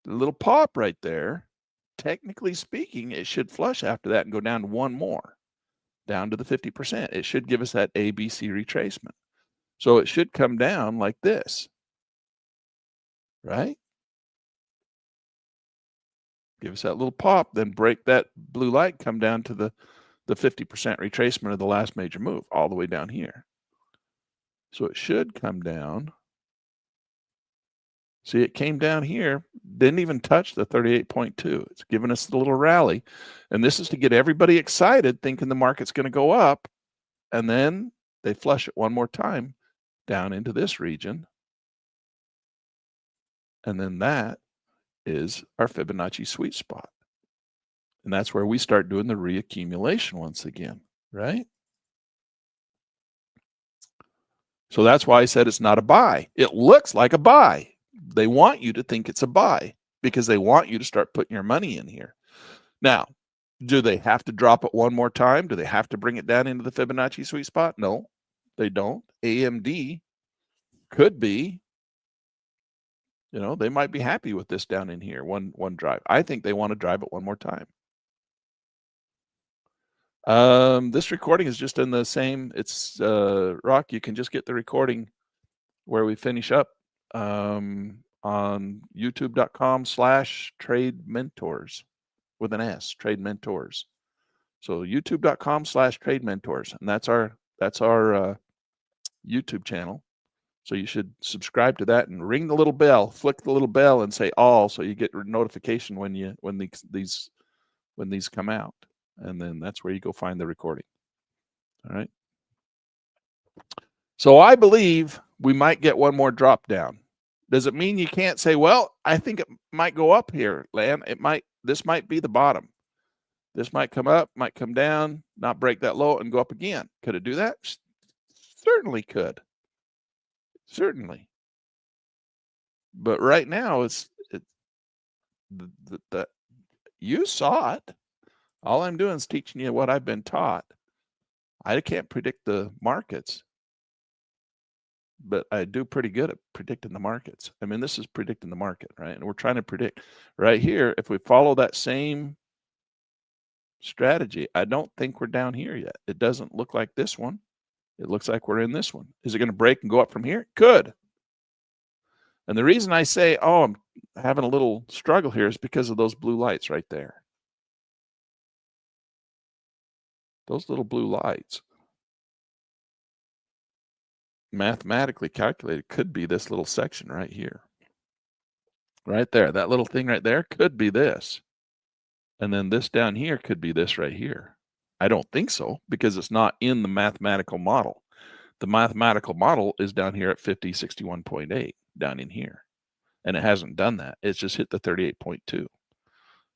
A: The little pop right there, technically speaking, it should flush after that and go down to one more, down to the 50%. It should give us that ABC retracement. So it should come down like this, right? Give us that little pop, then break that blue light, come down to the 50% retracement of the last major move, all the way down here. So it should come down. See, it came down here, didn't even touch the 38.2. It's giving us the little rally. And this is to get everybody excited, thinking the market's going to go up. And then they flush it one more time down into this region. And then that is our Fibonacci sweet spot. And that's where we start doing the reaccumulation once again, right? So that's why I said it's not a buy. It looks like a buy. They want you to think it's a buy because they want you to start putting your money in here. Now, do they have to drop it one more time? Do they have to bring it down into the Fibonacci sweet spot? No, they don't. AMD could be, you know, they might be happy with this down in here, one drive. I think they want to drive it one more time. This recording is just in the same, it's Rock, you can just get the recording where we finish up on youtube.com/trade mentors with an S, trade mentors. So youtube.com/trade mentors, and that's our YouTube channel. So you should subscribe to that and ring the little bell, flick the little bell and say all, so you get notification when these come out. And then that's where you go find the recording. All right. So I believe we might get one more drop down. Does it mean you can't say, well, I think it might go up here, Lan? This might be the bottom. This might come up, might come down, not break that low and go up again. Could it do that? Certainly could. Certainly. But right now you saw it. All I'm doing is teaching you what I've been taught. I can't predict the markets, but I do pretty good at predicting the markets. I mean, this is predicting the market, right? And we're trying to predict right here. If we follow that same strategy, I don't think we're down here yet. It doesn't look like this one. It looks like we're in this one. Is it going to break and go up from here? Could. And the reason I say, oh, I'm having a little struggle here is because of those blue lights right there. Those little blue lights, mathematically calculated, could be this little section right here. Right there. That little thing right there could be this. And then this down here could be this right here. I don't think so, because it's not in the mathematical model. The mathematical model is down here at 5061.8, down in here. And it hasn't done that. It's just hit the 38.2.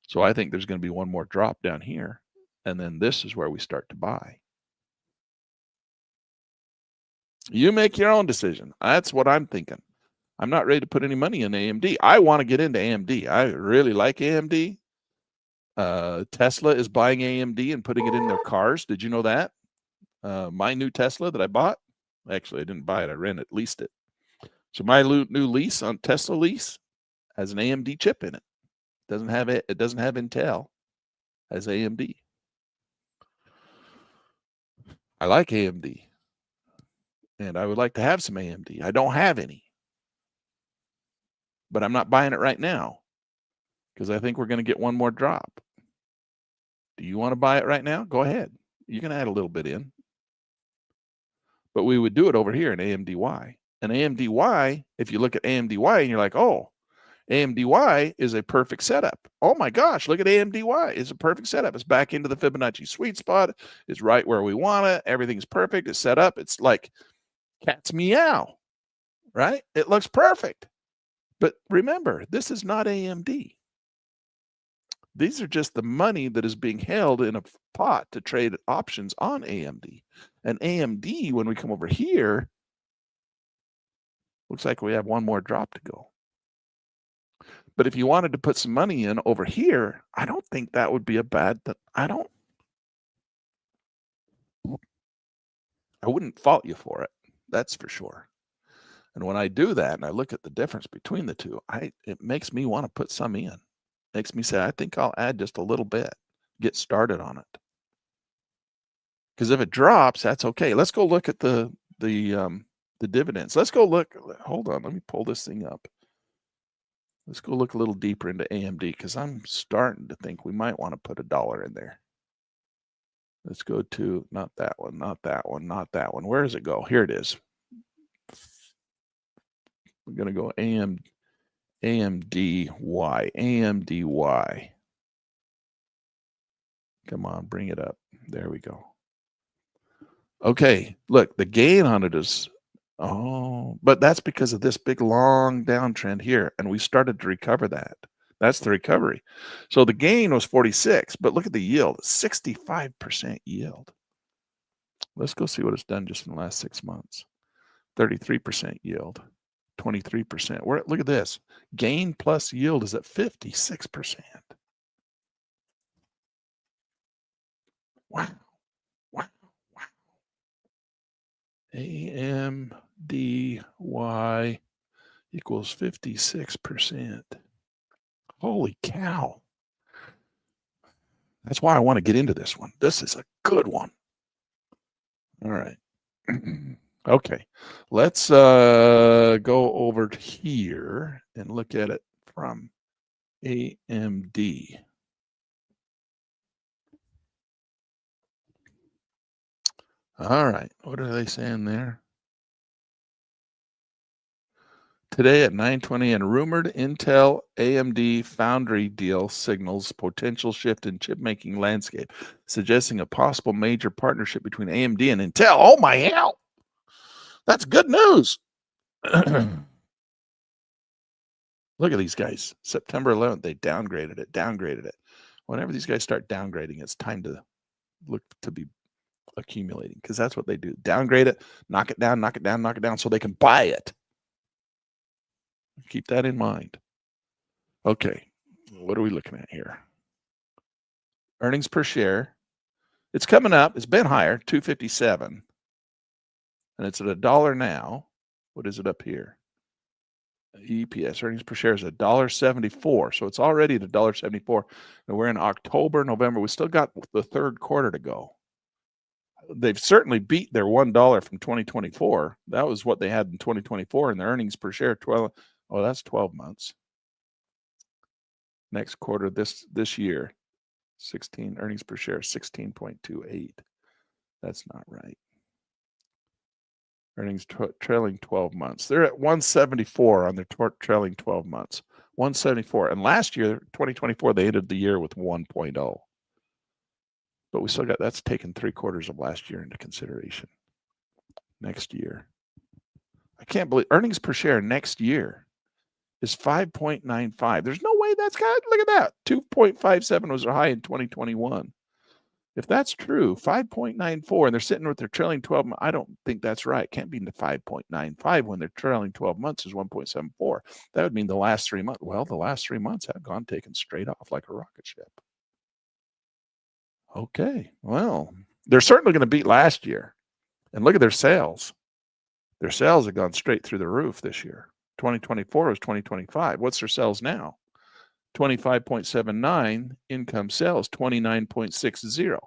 A: So I think there's going to be one more drop down here. And then this is where we start to buy. You make your own decision. That's what I'm thinking. I'm not ready to put any money in AMD. I want to get into AMD. I really like AMD. Tesla is buying AMD and putting it in their cars. Did you know that? My new Tesla that I bought, actually I didn't buy it, I leased it. So my new lease on Tesla lease has an AMD chip in it. It doesn't have Intel, it has AMD. I like AMD, and I would like to have some AMD. I don't have any, but I'm not buying it right now because I think we're going to get one more drop. Do you want to buy it right now? Go ahead. You can add a little bit in, but we would do it over here in AMDY. And AMDY, if you look at AMDY and you're like, oh, AMDY is a perfect setup. Oh my gosh, look at AMDY. It's a perfect setup. It's back into the Fibonacci sweet spot. It's right where we want it. Everything's perfect. It's set up. It's like cat's meow, right? It looks perfect. But remember, this is not AMD. These are just the money that is being held in a pot to trade options on AMD. And AMD, when we come over here, looks like we have one more drop to go. But if you wanted to put some money in over here, I don't think that would be a bad thing. I wouldn't fault you for it. That's for sure. And when I do that and I look at the difference between the two, it makes me want to put some in. Makes me say, I think I'll add just a little bit, get started on it. Because if it drops, that's okay. Let's go look at the dividends. Let's go look. Hold on, let me pull this thing up. Let's go look a little deeper into AMD because I'm starting to think we might want to put $1 in there. Let's go to not that one, not that one, not that one. Where does it go? Here it is. We're going to go AMDY. Come on, bring it up. There we go. Okay, look, the gain on it is, but that's because of this big long downtrend here, and we started to recover that. That's the recovery. So the gain was 46, but look at the yield, 65% yield. Let's go see what it's done just in the last 6 months. 33% yield, 23%. Look at this. Gain plus yield is at 56%. Wow. Wow. Wow. AMDY equals 56%. Holy cow. That's why I want to get into this one. This is a good one. All right. Okay. Let's go over here and look at it from AMD. All right. What are they saying there? Today at 9:20, and rumored Intel AMD foundry deal signals potential shift in chip making landscape, suggesting a possible major partnership between AMD and Intel. Oh my hell! That's good news. Look at these guys. September 11th, they downgraded it. Whenever these guys start downgrading, it's time to look to be accumulating, because that's what they do. Downgrade it, knock it down, so they can buy it. Keep that in mind. Okay, what are we looking at here? Earnings per share. It's coming up. It's been higher, 257. And it's at $1 now. What is it up here? EPS, earnings per share, is $1.74. So it's already at $1.74. And we're in October, November. We still got the third quarter to go. They've certainly beat their $1 from 2024. That was what they had in 2024. And the earnings per share, 12. Oh, that's 12 months. Next quarter, this year, 16 earnings per share, 16.28. That's not right. Earnings trailing 12 months. They're at 174 on their trailing 12 months. 174. And last year, 2024, they ended the year with 1.0. But we still got, that's taken 3/4 of last year into consideration. Next year. I can't believe earnings per share next year is 5.95. There's no way that's got, look at that. 2.57 was their high in 2021. If that's true, 5.94, and they're sitting with their trailing 12 months, I don't think that's right. Can't be into 5.95 when their trailing 12 months is 1.74. That would mean the last 3 months. Well, the last 3 months have gone taken straight off like a rocket ship. Okay, well, they're certainly going to beat last year. And look at their sales. Their sales have gone straight through the roof this year. 2024 was 2025. What's their sales now? 25.79, income sales 29.60.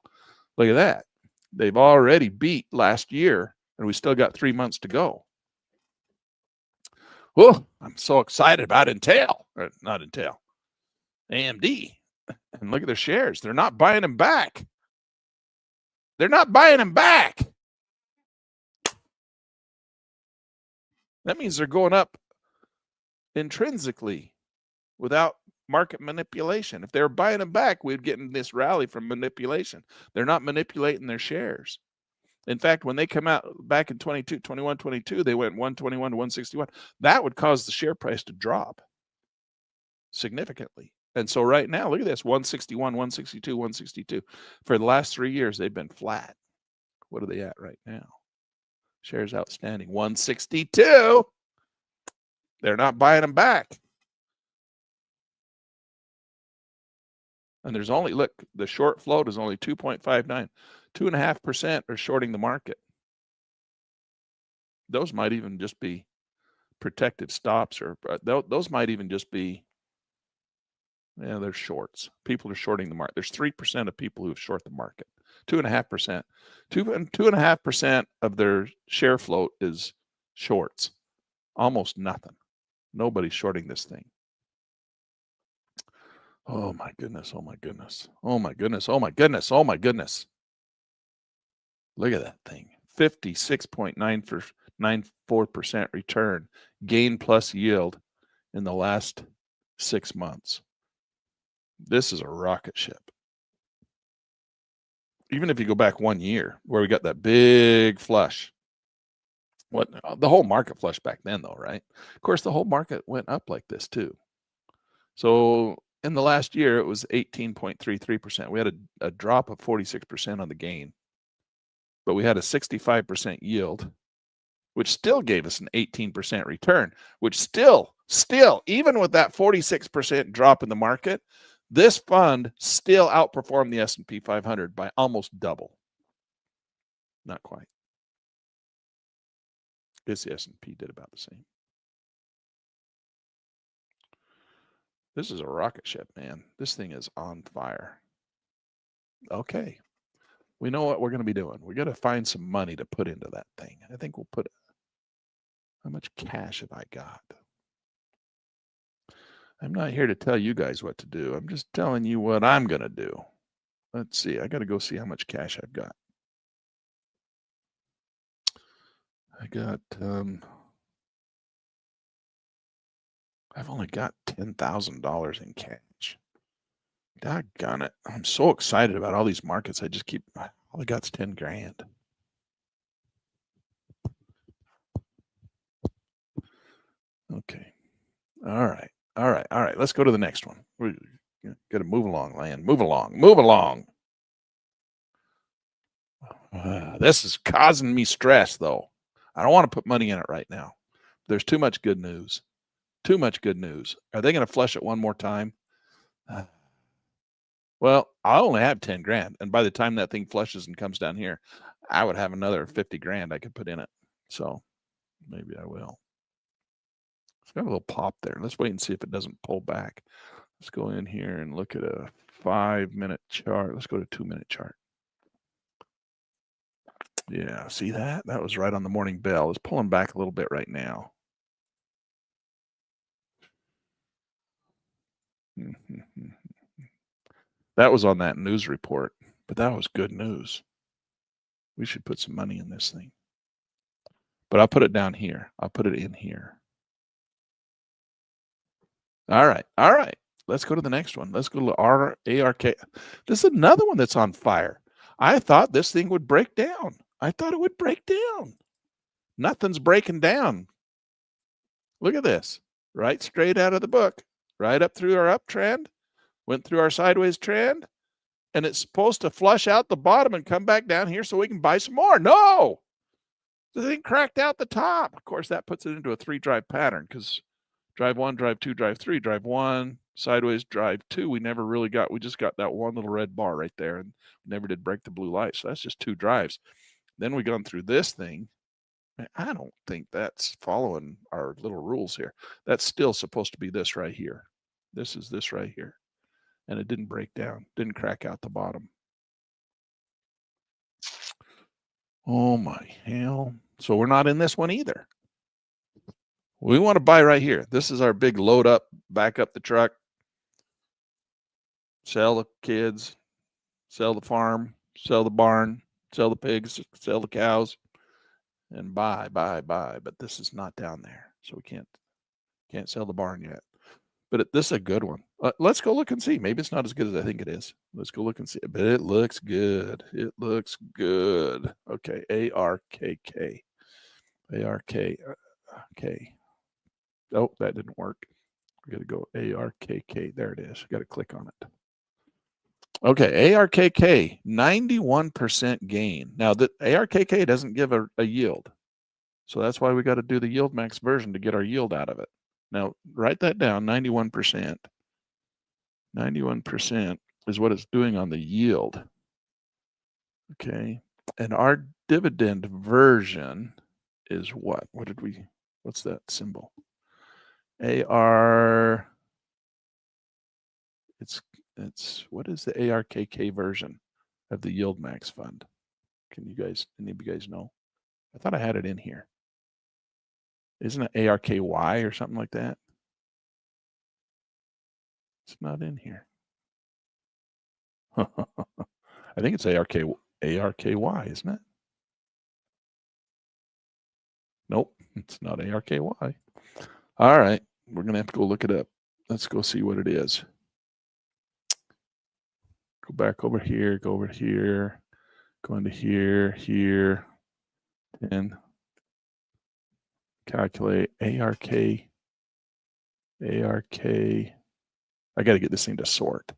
A: Look at that. They've already beat last year, and we still got 3 months to go. Oh, I'm so excited about Intel, or not Intel, AMD. And look at their shares. They're not buying them back. They're not buying them back. That means they're going up intrinsically without market manipulation. If they were buying them back, we'd get in this rally from manipulation. They're not manipulating their shares. In fact, when they come out back in 21, 22, they went 121 to 161. That would cause the share price to drop significantly. And so right now, look at this, 161, 162, 162. For the last 3 years, they've been flat. What are they at right now? Shares outstanding, 162. They're not buying them back. And there's only, look, the short float is only 2.59. 2.5% are shorting the market. Those might even just be protective stops, or those might even just be, yeah, they're shorts. People are shorting the market. There's 3% of people who short the market. 2.5%. 2.5% of their share float is shorts. Almost nothing. Nobody's shorting this thing. Oh my goodness, oh my goodness, oh my goodness, oh my goodness, oh my goodness. Look at that thing. 56.94% return, gain plus yield in the last 6 months. This is a rocket ship. Even if you go back 1 year where we got that big flush. What the whole market flushed back then though, right? Of course, the whole market went up like this too. So in the last year, it was 18.33%. We had a drop of 46% on the gain, but we had a 65% yield, which still gave us an 18% return, which still, even with that 46% drop in the market, this fund still outperformed the S&P 500 by almost double. Not quite. This S&P did about the same. This is a rocket ship, man. This thing is on fire. Okay. We know what we're going to be doing. We're going to find some money to put into that thing. I think we'll put, how much cash have I got? I'm not here to tell you guys what to do. I'm just telling you what I'm going to do. Let's see. I got to go see how much cash I've got. I got, I've only got $10,000 in cash. Doggone it. I'm so excited about all these markets. I just keep, all I got's 10 grand. Okay. All right. All right. All right. Let's go to the next one. We got to move along, land. Move along. Move along. This is causing me stress, though. I don't want to put money in it right now. There's too much good news. Too much good news. Are they going to flush it one more time? Well, I only have 10 grand. And by the time that thing flushes and comes down here, I would have another 50 grand I could put in it. So maybe I will. It's got a little pop there. Let's wait and see if it doesn't pull back. Let's go in here and look at a 5-minute chart. Let's go to 2-minute chart. Yeah, see that? That was right on the morning bell. It's pulling back a little bit right now. That was on that news report, but that was good news. We should put some money in this thing. But I'll put it down here. I'll put it in here. All right. All right. Let's go to the next one. Let's go to ARK. This is another one that's on fire. I thought this thing would break down. I thought it would break down. Nothing's breaking down. Look at this. Right straight out of the book. Right up through our uptrend. Went through our sideways trend. And it's supposed to flush out the bottom and come back down here so we can buy some more. No! The thing cracked out the top. Of course, that puts it into a 3-drive pattern because drive 1, drive 2, drive 3, drive 1, sideways, drive 2. We never really got, we just got that one little red bar right there and never did break the blue light. So that's just 2 drives. Then we gone through this thing. I don't think that's following our little rules here. That's still supposed to be this right here. This is this right here. And it didn't break down, didn't crack out the bottom. Oh my hell. So we're not in this one either. We want to buy right here. This is our big load up, back up the truck, sell the kids, sell the farm, sell the barn, sell the pigs, sell the cows, and buy. But this is not down there. So we can't sell the barn yet. But this is a good one. Let's go look and see. Maybe it's not as good as I think it is. Let's go look and see. But it looks good. It looks good. Okay, ARKK. ARKK. Oh, that didn't work. We got to go ARKK. There it is. Got to click on it. Okay, ARKK, 91% gain. Now, the ARKK doesn't give a yield. So that's why we got to do the yield max version to get our yield out of it. Now, write that down, 91%. 91% is what it's doing on the yield. Okay, and our dividend version is what? What's that symbol? AR, it's what is the ARKK version of the yield max fund? Can you guys, any of you guys know? I thought I had it in here. Isn't it ARKY or something like that? It's not in here. I think it's ARKY, isn't it? Nope, it's not ARKY. All right, we're going to have to go look it up. Let's go see what it is. Go back over here, go over here, go into here, and calculate ARK. I got to get this thing to sort.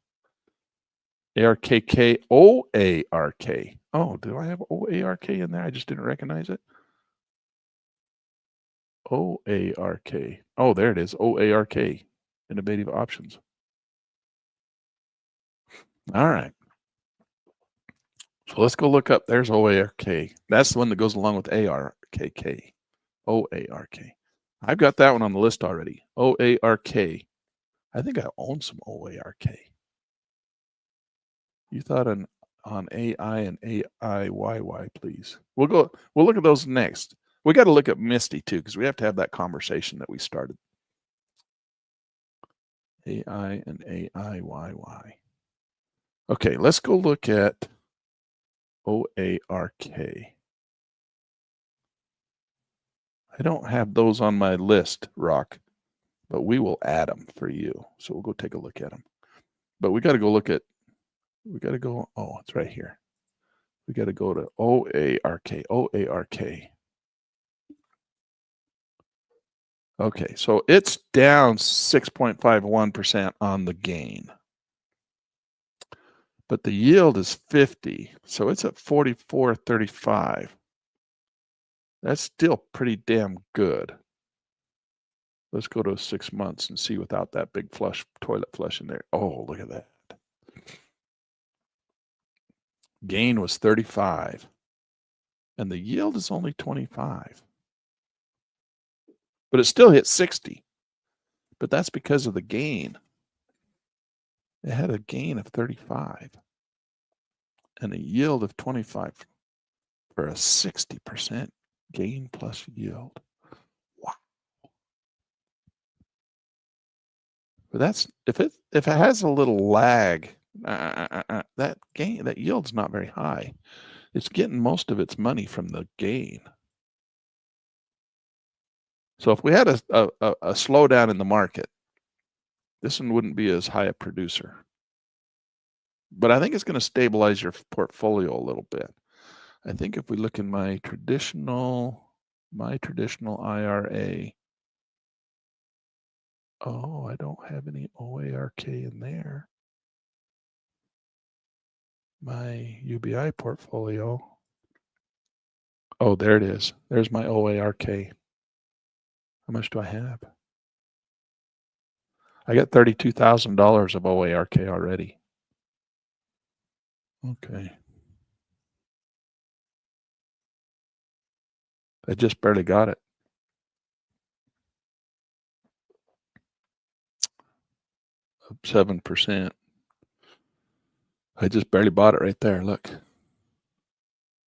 A: ARKK, OARK. Oh, do I have OARK in there? I just didn't recognize it. OARK. Oh, there it is. OARK. Innovative options. All right. So let's go look up. There's OARK. That's the one that goes along with ARKK. OARK. I've got that one on the list already. OARK. I think I own some OARK. You thought on AI and AIYY, please. We'll look at those next. We got to look at Misty too, because we have to have that conversation that we started. AI and AIYY. Okay, let's go look at OARK. I don't have those on my list, Rock, but we will add them for you. So we'll go take a look at them. But we got to go look at, oh, it's right here. We got to go to OARK. Okay, so it's down 6.51% on the gain. But the yield is 50, so it's at 44.35. That's still pretty damn good. Let's go to 6 months and see without that big toilet flush in there. Oh, look at that. Gain was 35, and the yield is only 25. But it still hit 60. But that's because of the gain. It had a gain of 35 and a yield of 25 for a 60% gain plus yield. Wow. But that's if it has a little lag, that yield's not very high. It's getting most of its money from the gain. So if we had a slowdown in the market, this one wouldn't be as high a producer. But I think it's going to stabilize your portfolio a little bit. I think if we look in my traditional IRA, oh, I don't have any OARK in there. My UBI portfolio. Oh, there it is. There's my OARK. How much do I have? I got $32,000 of OARK already. Okay. I just barely got it. 7%. I just barely bought it right there. Look.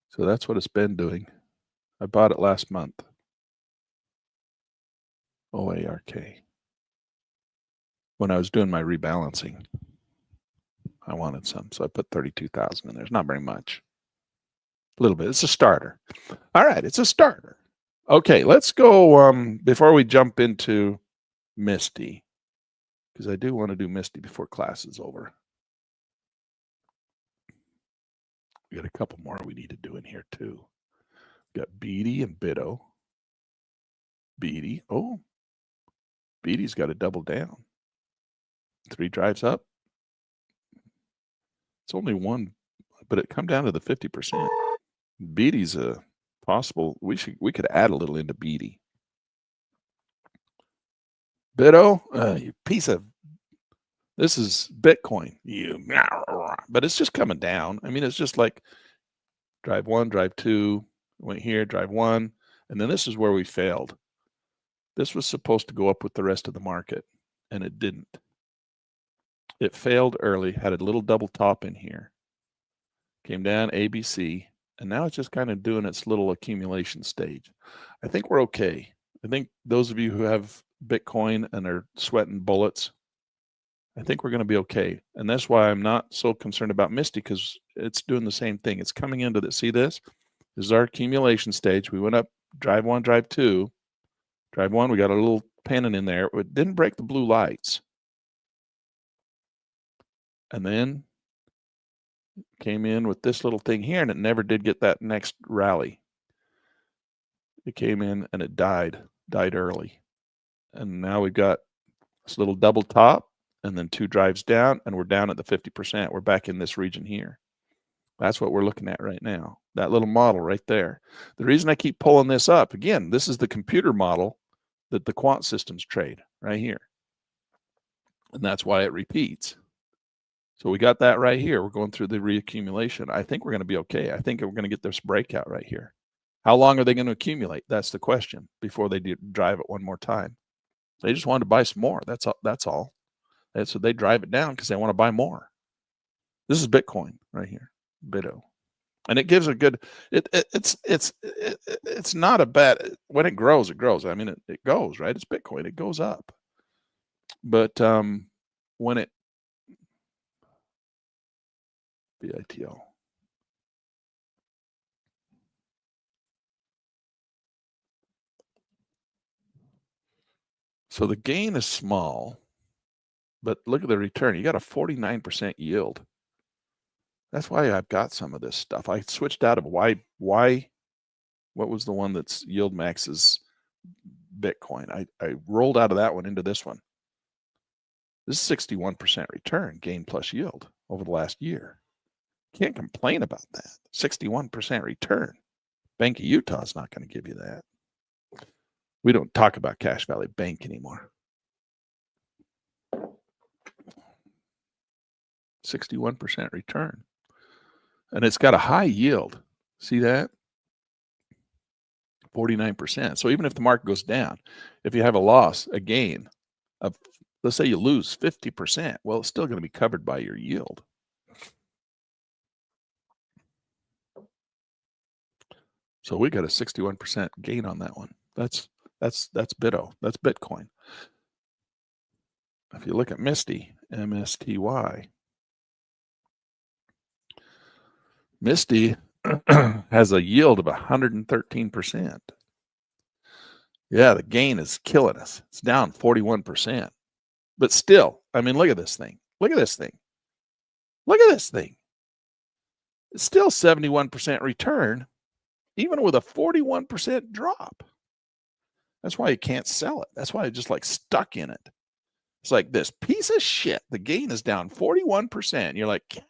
A: So that's what it's been doing. I bought it last month. OARK. When I was doing my rebalancing, I wanted some, so I put 32,000 in there. It's not very much. A little bit. It's a starter. All right, it's a starter. Okay, let's go before we jump into Misty, because I do want to do Misty before class is over. We got a couple more we need to do in here too. We got Beatty and Biddo. Beatty. Oh, Beatty's got to double down. 3 drives up. It's only one, but it come down to the 50%. Beatty's a possible. We could add a little into Beatty. Biddo, you piece of. This is Bitcoin. But it's just coming down. I mean, it's just like drive 1, drive 2, went here, drive 1, and then this is where we failed. This was supposed to go up with the rest of the market, and it didn't. It failed early, had a little double top in here, came down ABC, and now it's just kind of doing its little accumulation stage. I think we're okay. I think those of you who have Bitcoin and are sweating bullets, I think we're going to be okay. And that's why I'm not so concerned about Misty, because it's doing the same thing. It's coming into the, see this? This is our accumulation stage. We went up, drive 1, drive 2. Drive 1, we got a little pennant in there. It didn't break the blue lights. And then came in with this little thing here, and it never did get that next rally. It came in and it died early. And now we've got this little double top and then 2 drives down, and we're down at the 50%. We're back in this region here. That's what we're looking at right now. That little model right there. The reason I keep pulling this up, again, this is the computer model that the quant systems trade right here. And that's why it repeats. So we got that right here. We're going through the reaccumulation. I think we're going to be okay. I think we're going to get this breakout right here. How long are they going to accumulate? That's the question before they drive it one more time. They just wanted to buy some more. That's all. And so they drive it down because they want to buy more. This is Bitcoin right here, Biddo. And it gives a good, it's not a bad, when it grows, it grows. I mean, it goes, right? It's Bitcoin, it goes up. But when it, BITO. So the gain is small, but look at the return. You got a 49% yield. That's why I've got some of this stuff. I switched out of why, what was the one that's yield maxes Bitcoin? I rolled out of that one into this one. This is 61% return, gain plus yield over the last year. Can't complain about that. 61% return. Bank of Utah is not going to give you that. We don't talk about Cache Valley Bank anymore. 61% return. And it's got a high yield. See that? 49%. So even if the market goes down, if you have a loss, a gain of, let's say you lose 50%, well, it's still going to be covered by your yield. So we got a 61% gain on that one. That's Biddo. That's Bitcoin. If you look at Misty, MSTY, Misty has a yield of 113%. Yeah, the gain is killing us. It's down 41%. But still, I mean, look at this thing. Look at this thing. Look at this thing. It's still 71% return, even with a 41% drop. That's why you can't sell it. That's why I just like stuck in it. It's like this piece of shit. The gain is down 41%. You're like,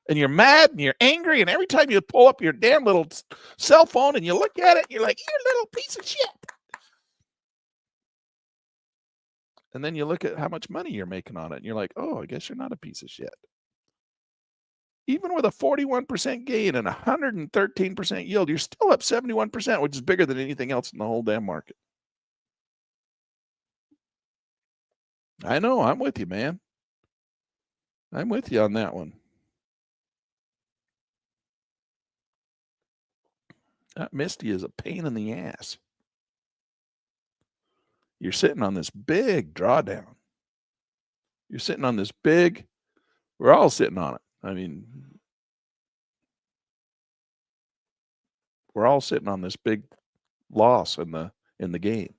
A: and you're mad and you're angry. And every time you pull up your damn little cell phone and you look at it, you're like, you little piece of shit. And then you look at how much money you're making on it. And you're like, oh, I guess you're not a piece of shit. Even with a 41% gain and 113% yield, you're still up 71%, which is bigger than anything else in the whole damn market. I know. I'm with you, man. I'm with you on that one. That Misty is a pain in the ass. You're sitting on this big drawdown. You're sitting on this big, we're all sitting on it. I mean, we're all sitting on this big loss in the gain.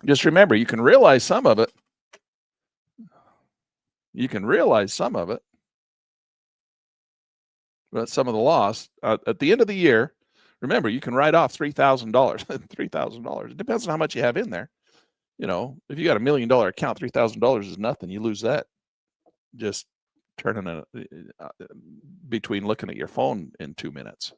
A: Just remember, you can realize some of it. You can realize some of it. But some of the loss at the end of the year, remember, you can write off $3,000. $3,000. It depends on how much you have in there. You know, if you got $1 million account, $3,000 is nothing. You lose that just turning between looking at your phone in 2 minutes.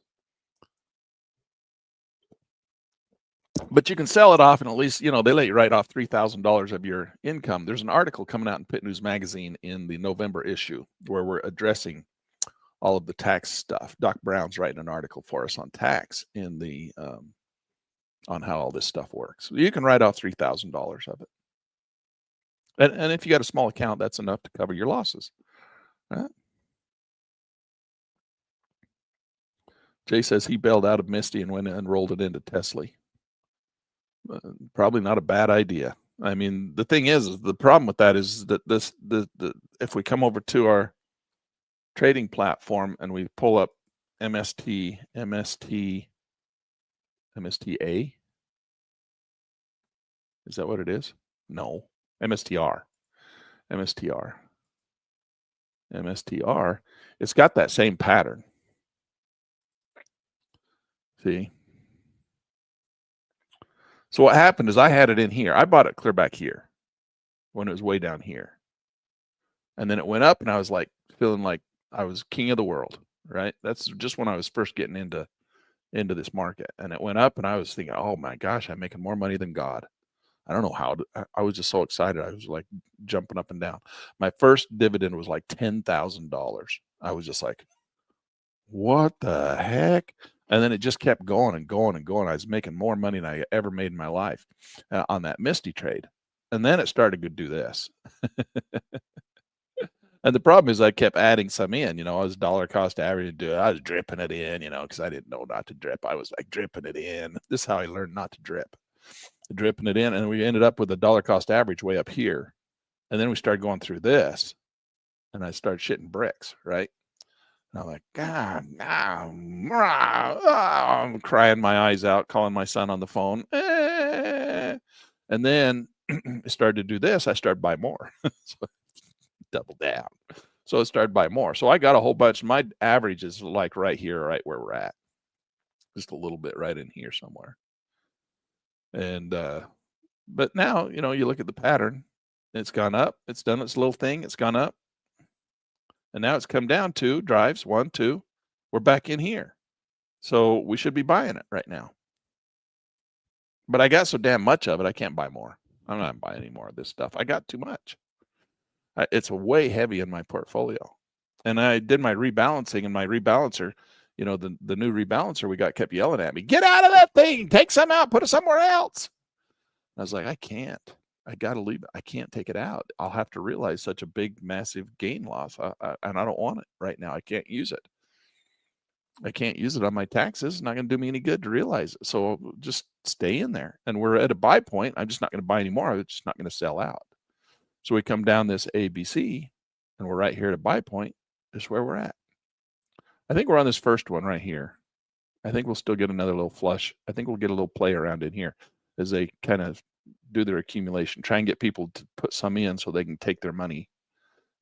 A: But you can sell it off, and at least, you know, they let you write off $3,000 of your income. There's an article coming out in Pitt News Magazine in the November issue where we're addressing all of the tax stuff. Doc Brown's writing an article for us on tax in the on how all this stuff works. You can write off $3,000 of it. And if you got a small account, that's enough to cover your losses. Right? Jay says he bailed out of Misty and went and rolled it into Tesla. Probably not a bad idea. I mean, the thing is the problem with that is that if we come over to our trading platform and we pull up MSTA, is that what it is? No, MSTR. It's got that same pattern. See? So what happened is I had it in here. I bought it clear back here when it was way down here. And then it went up and I was like feeling like I was king of the world, right? That's just when I was first getting into this market. And it went up and I was thinking, oh my gosh, I'm making more money than God. I don't know how. I was just so excited. I was like jumping up and down. My first dividend was like $10,000. I was just like, what the heck? And then it just kept going and going and going. I was making more money than I ever made in my life on that Misty trade. And then it started to do this. And the problem is I kept adding some in, you know, I was dollar cost average. I was dripping it in, you know, because I didn't know not to drip. I was like dripping it in. This is how I learned not to drip. Dripping it in. And we ended up with a dollar cost average way up here. And then we started going through this. And I started shitting bricks, right? And I'm like, God, I'm crying my eyes out, calling my son on the phone. And then I started to do this. I started to buy more. So double down. So I started to buy more. So I got a whole bunch. My average is like right here, right where we're at. Just a little bit right in here somewhere. And, but now, you know, you look at the pattern. It's gone up. It's done its little thing. It's gone up. And now it's come down 2 drives, 1, 2. We're back in here. So we should be buying it right now. But I got so damn much of it, I can't buy more. I'm not buying any more of this stuff. I got too much. It's way heavy in my portfolio. And I did my rebalancing, and my rebalancer, you know, the new rebalancer we got kept yelling at me, get out of that thing, take some out, put it somewhere else. And I was like, I can't. I got to leave it. I can't take it out. I'll have to realize such a big, massive gain loss. And I don't want it right now. I can't use it. I can't use it on my taxes. It's not going to do me any good to realize it. So I'll just stay in there. And we're at a buy point. I'm just not going to buy anymore. It's just not going to sell out. So we come down this ABC, and we're right here at a buy point, is where we're at. I think we're on this first one right here. I think we'll still get another little flush. I think we'll get a little play around in here as they kind of do their accumulation, try and get people to put some in so they can take their money,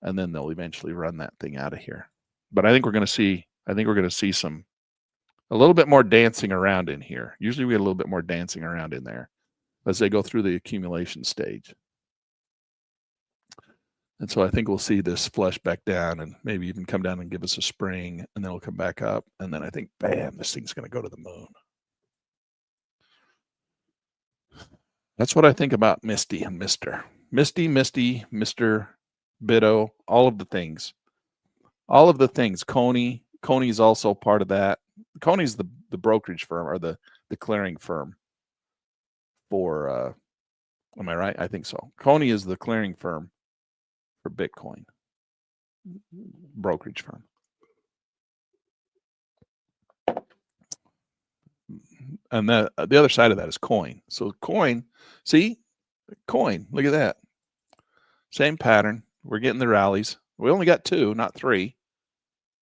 A: and then they'll eventually run that thing out of here. But I think we're going to see a little bit more dancing around in here. Usually we get a little bit more dancing around in there as they go through the accumulation stage. And so I think we'll see this flush back down and maybe even come down and give us a spring, and then it'll come back up. And then I think, bam, this thing's going to go to the moon. That's what I think about Misty and Mr. Misty, Mr. Biddo, all of the things. All of the things. Coney is also part of that. Coney's the brokerage firm or the clearing firm for, am I right? I think so. Coney is the clearing firm for Bitcoin, brokerage firm. And the other side of that is coin. So coin, see, coin, look at that. Same pattern. We're getting the rallies. We only got 2, not 3,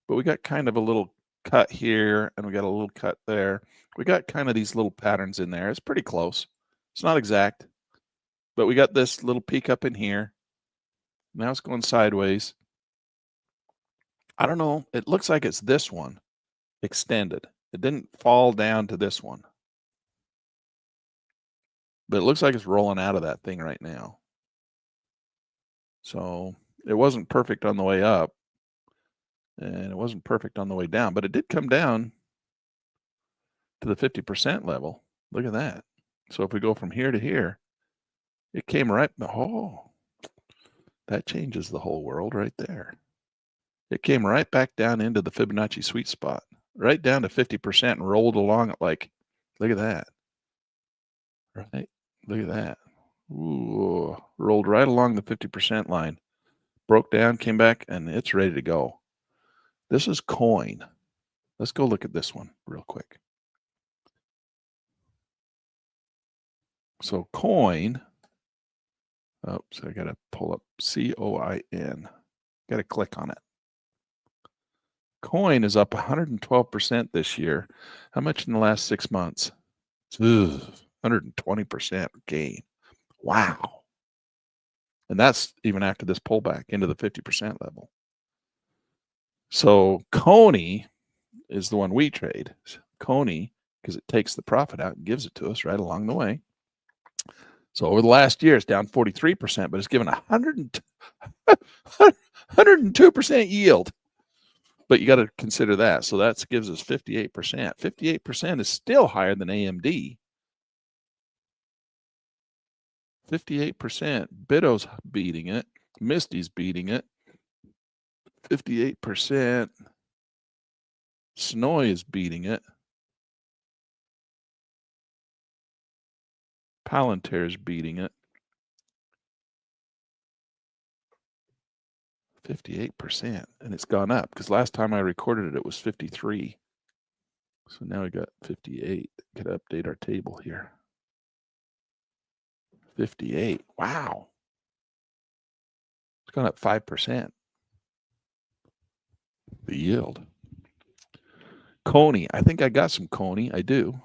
A: but we got kind of a little cut here and we got a little cut there. We got kind of these little patterns in there. It's pretty close. It's not exact, but we got this little peak up in here. Now it's going sideways. I don't know. It looks like it's this one extended. It didn't fall down to this one, but it looks like it's rolling out of that thing right now. So it wasn't perfect on the way up and it wasn't perfect on the way down, but it did come down to the 50% level. Look at that. So if we go from here to here, it came right, oh, that changes the whole world right there. It came right back down into the Fibonacci sweet spot, right down to 50% and rolled along it like, look at that. Right? Look at that. Ooh, rolled right along the 50% line, broke down, came back, and it's ready to go. This is coin. Let's go look at this one real quick. So coin, oops, I got to pull up COIN. Got to click on it. Coin is up 112% this year. How much in the last 6 months? 120% gain. Wow. And that's even after this pullback into the 50% level. So Coney is the one we trade. Coney, because it takes the profit out and gives it to us right along the way. So over the last year, it's down 43%, but it's given 102% yield. But you got to consider that. So that gives us 58%. 58% is still higher than AMD. 58%. Biddo's beating it. Misty's beating it. 58%. Snoy is beating it. Palantir is beating it. 58%. And it's gone up because last time I recorded it, it was 53. So now we got 58. Got to update our table here. 58. Wow. It's gone up 5%. The yield. Coney. I think I got some Coney. I do.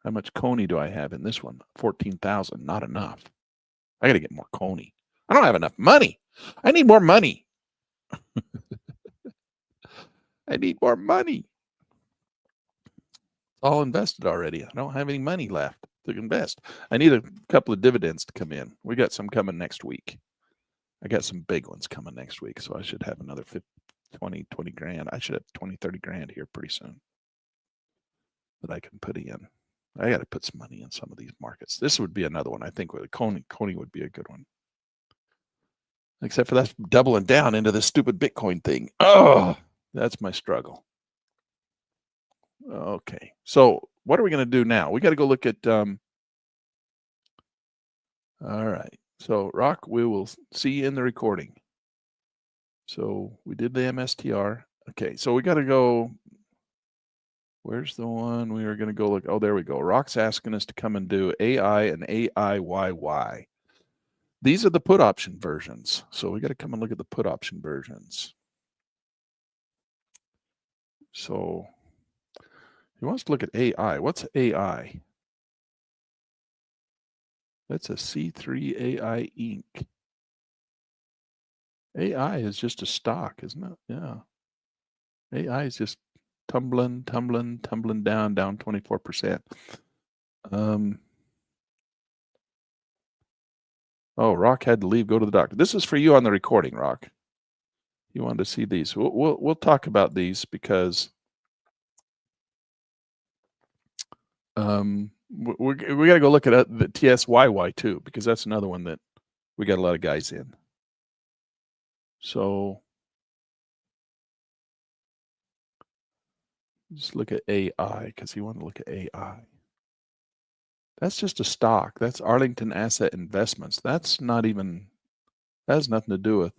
A: How much Coney do I have in this one? 14,000. Not enough. I got to get more Coney. I don't have enough money. I need more money. I need more money. It's all invested already. I don't have any money left to invest. I need a couple of dividends to come in. We got some coming next week. I got some big ones coming next week, so I should have another 20 grand. I should have 20, 30 grand here pretty soon that I can put in. I got to put some money in some of these markets. This would be another one. I think Coney would be a good one. Except for that's doubling down into this stupid Bitcoin thing. Oh, that's my struggle. Okay. So what are we going to do now? We got to go look at, all right. So Rock, we will see you in the recording. So we did the MSTR. Okay. So we got to go. Where's the one we were going to go look? Oh, there we go. Rock's asking us to come and do AI and AIYY. These are the put option versions. So we got to come and look at the put option versions. So he wants to look at AI. What's AI? That's a C3 AI Inc. AI is just a stock, isn't it? Yeah. AI is just tumbling down 24%. Oh, Rock had to leave, go to the doctor. This is for you on the recording, Rock. You wanted to see these. We'll talk about these because we got to go look at the TSYY too, because that's another one that we got a lot of guys in. So just look at AI because he wanted to look at AI. That's just a stock. That's Arlington Asset Investments. That's not even, that has nothing to do with,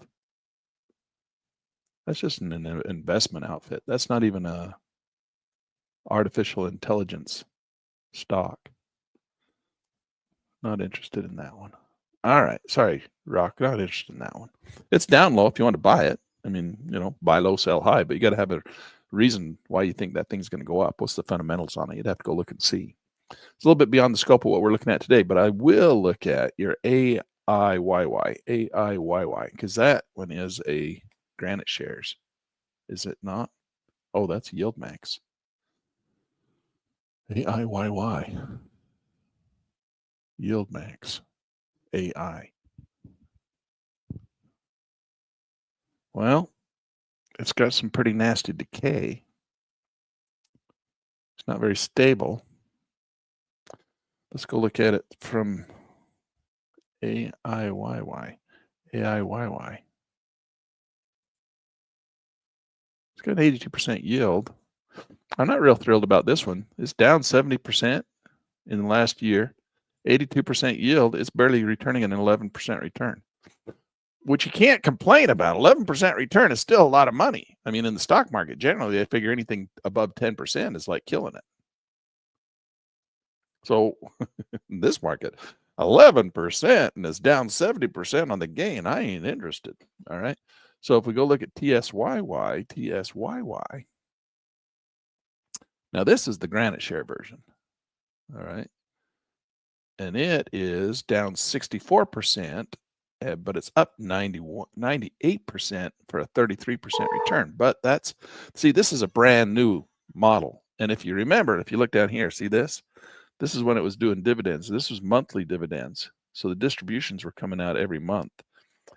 A: that's just an investment outfit. That's not even a artificial intelligence stock. Not interested in that one. All right. Sorry, Rock. Not interested in that one. It's down low if you want to buy it. I mean, buy low, sell high, but you got to have a reason why you think that thing's going to go up. What's the fundamentals on it? You'd have to go look and see. It's a little bit beyond the scope of what we're looking at today, but I will look at your AIYY, because that one is a Granite shares. Is it not? Oh, that's Yield Max. AIYY. Yield Max. AI. Well, it's got some pretty nasty decay. It's not very stable. Let's go look at it from AIYY. AIYY. It's got an 82% yield. I'm not real thrilled about this one. It's down 70% in the last year. 82% yield. It's barely returning an 11% return, which you can't complain about. 11% return is still a lot of money. I mean, in the stock market, generally, I figure anything above 10% is like killing it. So in this market, 11% and it's down 70% on the gain. I ain't interested. All right. So if we go look at TSYY. Now this is the Granite share version. All right. And it is down 64%, but it's up 98% for a 33% return. But this is a brand new model. And if you remember, if you look down here, see this? This is when it was doing dividends. This was monthly dividends. So the distributions were coming out every month.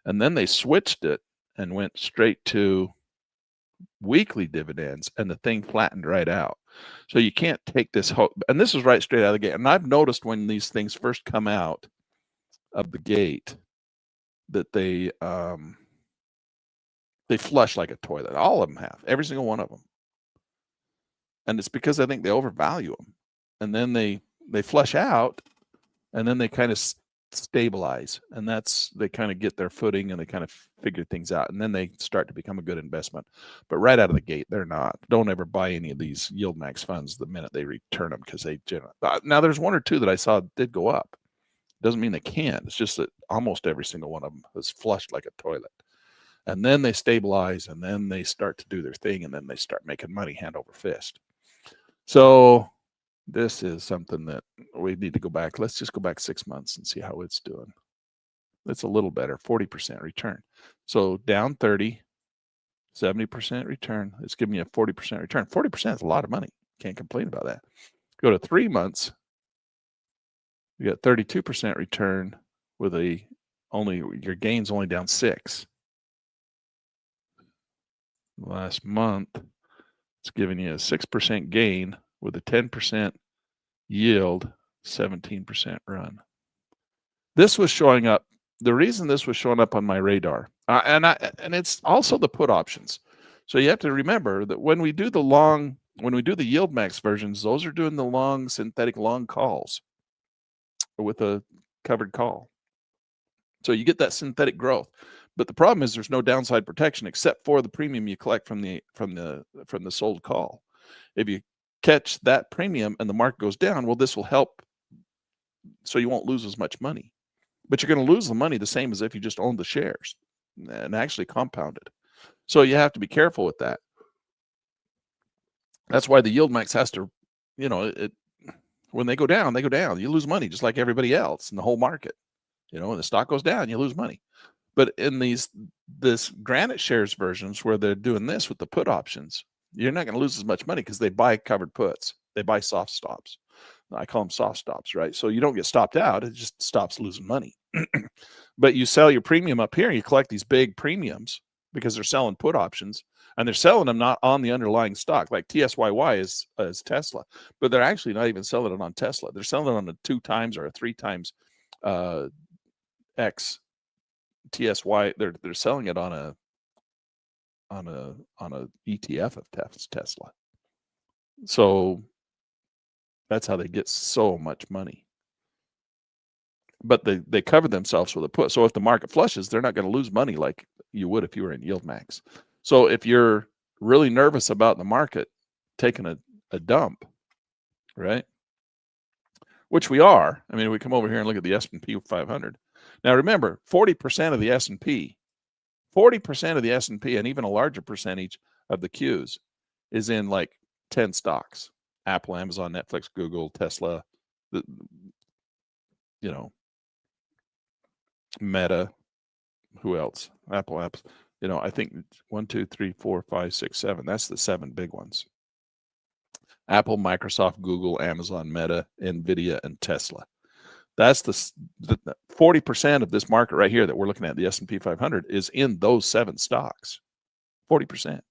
A: And then they switched it and went straight to weekly dividends, and the thing flattened right out. So you can't take this whole, and this is right straight out of the gate. And I've noticed when these things first come out of the gate that they flush like a toilet. All of them have, every single one of them. And it's because I think they overvalue them. And then they flush out, and then they kind of stabilize, and they kind of get their footing, and they kind of figure things out, and then they start to become a good investment. But right out of the gate, they're not. Don't ever buy any of these Yield Max funds the minute they return them, because they generally, now there's one or two that I saw did go up. Doesn't mean they can't. It's just that almost every single one of them is flushed like a toilet. And then they stabilize, and then they start to do their thing, and then they start making money hand over fist. So this is something that we need to go back. Let's just go back 6 months and see how it's doing. It's a little better, 40% return. So down 30, 70% return. It's giving you a 40% return. 40% is a lot of money. Can't complain about that. Go to 3 months. You got 32% return with your gain's only down 6. Last month, it's giving you a 6% gain with a 10% yield, 17% run. This was showing up. The reason this was showing up on my radar, and it's also the put options. So you have to remember that when we do the Yield Max versions, those are doing the long synthetic long calls with a covered call. So you get that synthetic growth. But the problem is there's no downside protection except for the premium you collect from the sold call. If you catch that premium and the market goes down, well, this will help so you won't lose as much money. but you're going to lose the money the same as if you just owned the shares and actually compounded. So you have to be careful with that. That's why the yield max has to, when they go down, you lose money just like everybody else in the whole market. When the stock goes down, you lose money. But in this Granite shares versions where they're doing this with the put options, you're not going to lose as much money because they buy covered puts. They buy soft stops. I call them soft stops, right? So you don't get stopped out. It just stops losing money. But you sell your premium up here and you collect these big premiums because they're selling put options, and they're selling them not on the underlying stock. Like TSYY is Tesla, but they're actually not even selling it on Tesla. They're selling it on a 2 times or a 3 times X TSY. They're selling it on a ETF of Tesla. So that's how they get so much money. But they cover themselves with a put. So if the market flushes, they're not going to lose money like you would if you were in yield max. So if you're really nervous about the market taking a dump, right? Which we are. I mean, we come over here and look at the S&P 500. Now remember, 40% of the S&P, 40% of the S&P, and even a larger percentage of the Qs is in like 10 stocks: Apple, Amazon, Netflix, Google, Tesla, Meta. Who else? Apple apps. I think 1, 2, 3, 4, 5, 6, 7. That's the 7 big ones: Apple, Microsoft, Google, Amazon, Meta, Nvidia, and Tesla. That's the 40% of this market right here that we're looking at. The S&P 500 is in those 7 stocks. 40%.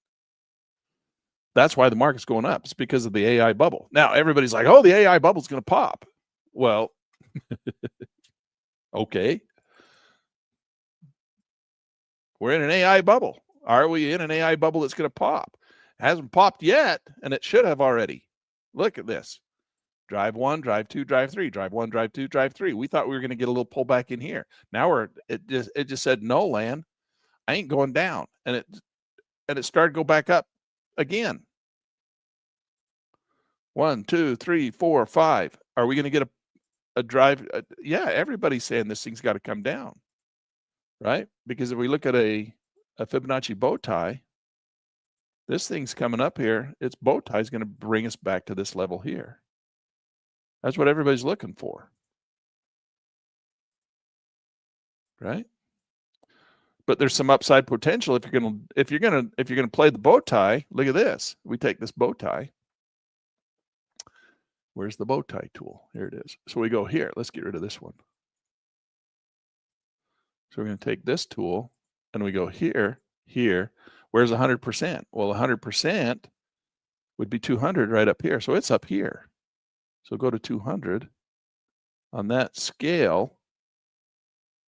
A: That's why the market's going up. It's because of the AI bubble. Now everybody's like, "Oh, the AI bubble's going to pop." Well, okay. We're in an AI bubble. Are we in an AI bubble that's going to pop? It hasn't popped yet, and it should have already. Look at this. Drive 1, drive 2, drive 3, drive 1, drive 2, drive 3. We thought we were going to get a little pullback in here. Now it just said, "No, Lan, I ain't going down." And it started to go back up again. 1, 2, 3, 4, 5. Are we going to get a drive? Yeah, everybody's saying this thing's got to come down, right? Because if we look at a Fibonacci bow tie, this thing's coming up here. Its bow tie is going to bring us back to this level here. That's what everybody's looking for, right? But there's some upside potential if you're gonna play the bow tie. Look at this. We take this bow tie. Where's the bow tie tool? Here it is. So we go here. Let's get rid of this one. So we're going to take this tool and we go here. Where's 100%? Well, 100% would be 200 right up here. So it's up here. So go to 200. On that scale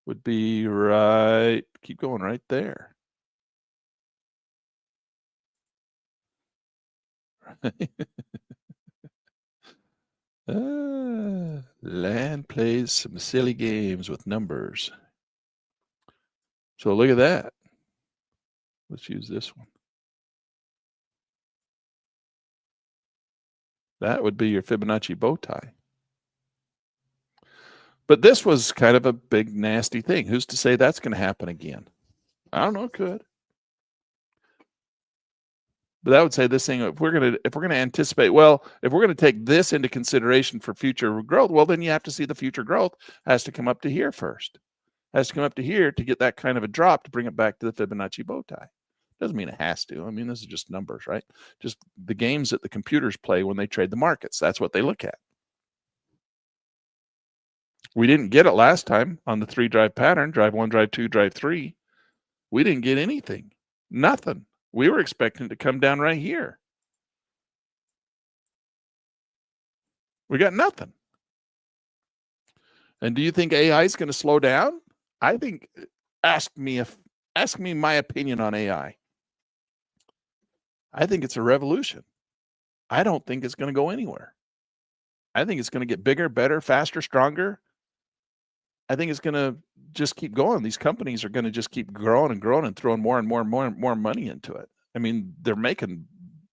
A: would be right, keep going right there. Land plays some silly games with numbers. So look at that. Let's use this one. That would be your Fibonacci bow tie. But this was kind of a big, nasty thing. Who's to say that's going to happen again? I don't know. It could. But I would say this thing, if we're going to anticipate, well, if we're going to take this into consideration for future growth, well, then you have to see the future growth has to come up to here first. Has to come up to here to get that kind of a drop to bring it back to the Fibonacci bow tie. Doesn't mean it has to. I mean, this is just numbers, right? Just the games that the computers play when they trade the markets. That's what they look at. We didn't get it last time on the 3-drive pattern, drive 1, drive 2, drive 3. We didn't get anything. Nothing. We were expecting it to come down right here. We got nothing. And do you think AI is going to slow down? I think, ask me my opinion on AI. I think it's a revolution. I don't think it's going to go anywhere. I think it's going to get bigger, better, faster, stronger. I think it's going to just keep going. These companies are going to just keep growing and growing and throwing more and more and more and more money into it. I mean,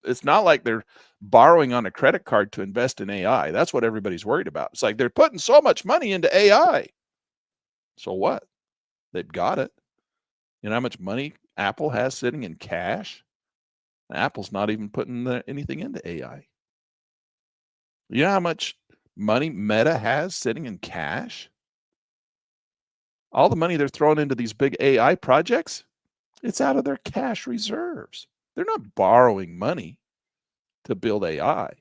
A: it's not like they're borrowing on a credit card to invest in AI. That's what everybody's worried about. It's like they're putting so much money into AI. So what? They've got it. You know how much money Apple has sitting in cash? Apple's not even putting anything into AI. You know how much money Meta has sitting in cash? All the money they're throwing into these big AI projects, it's out of their cash reserves. They're not borrowing money to build AI.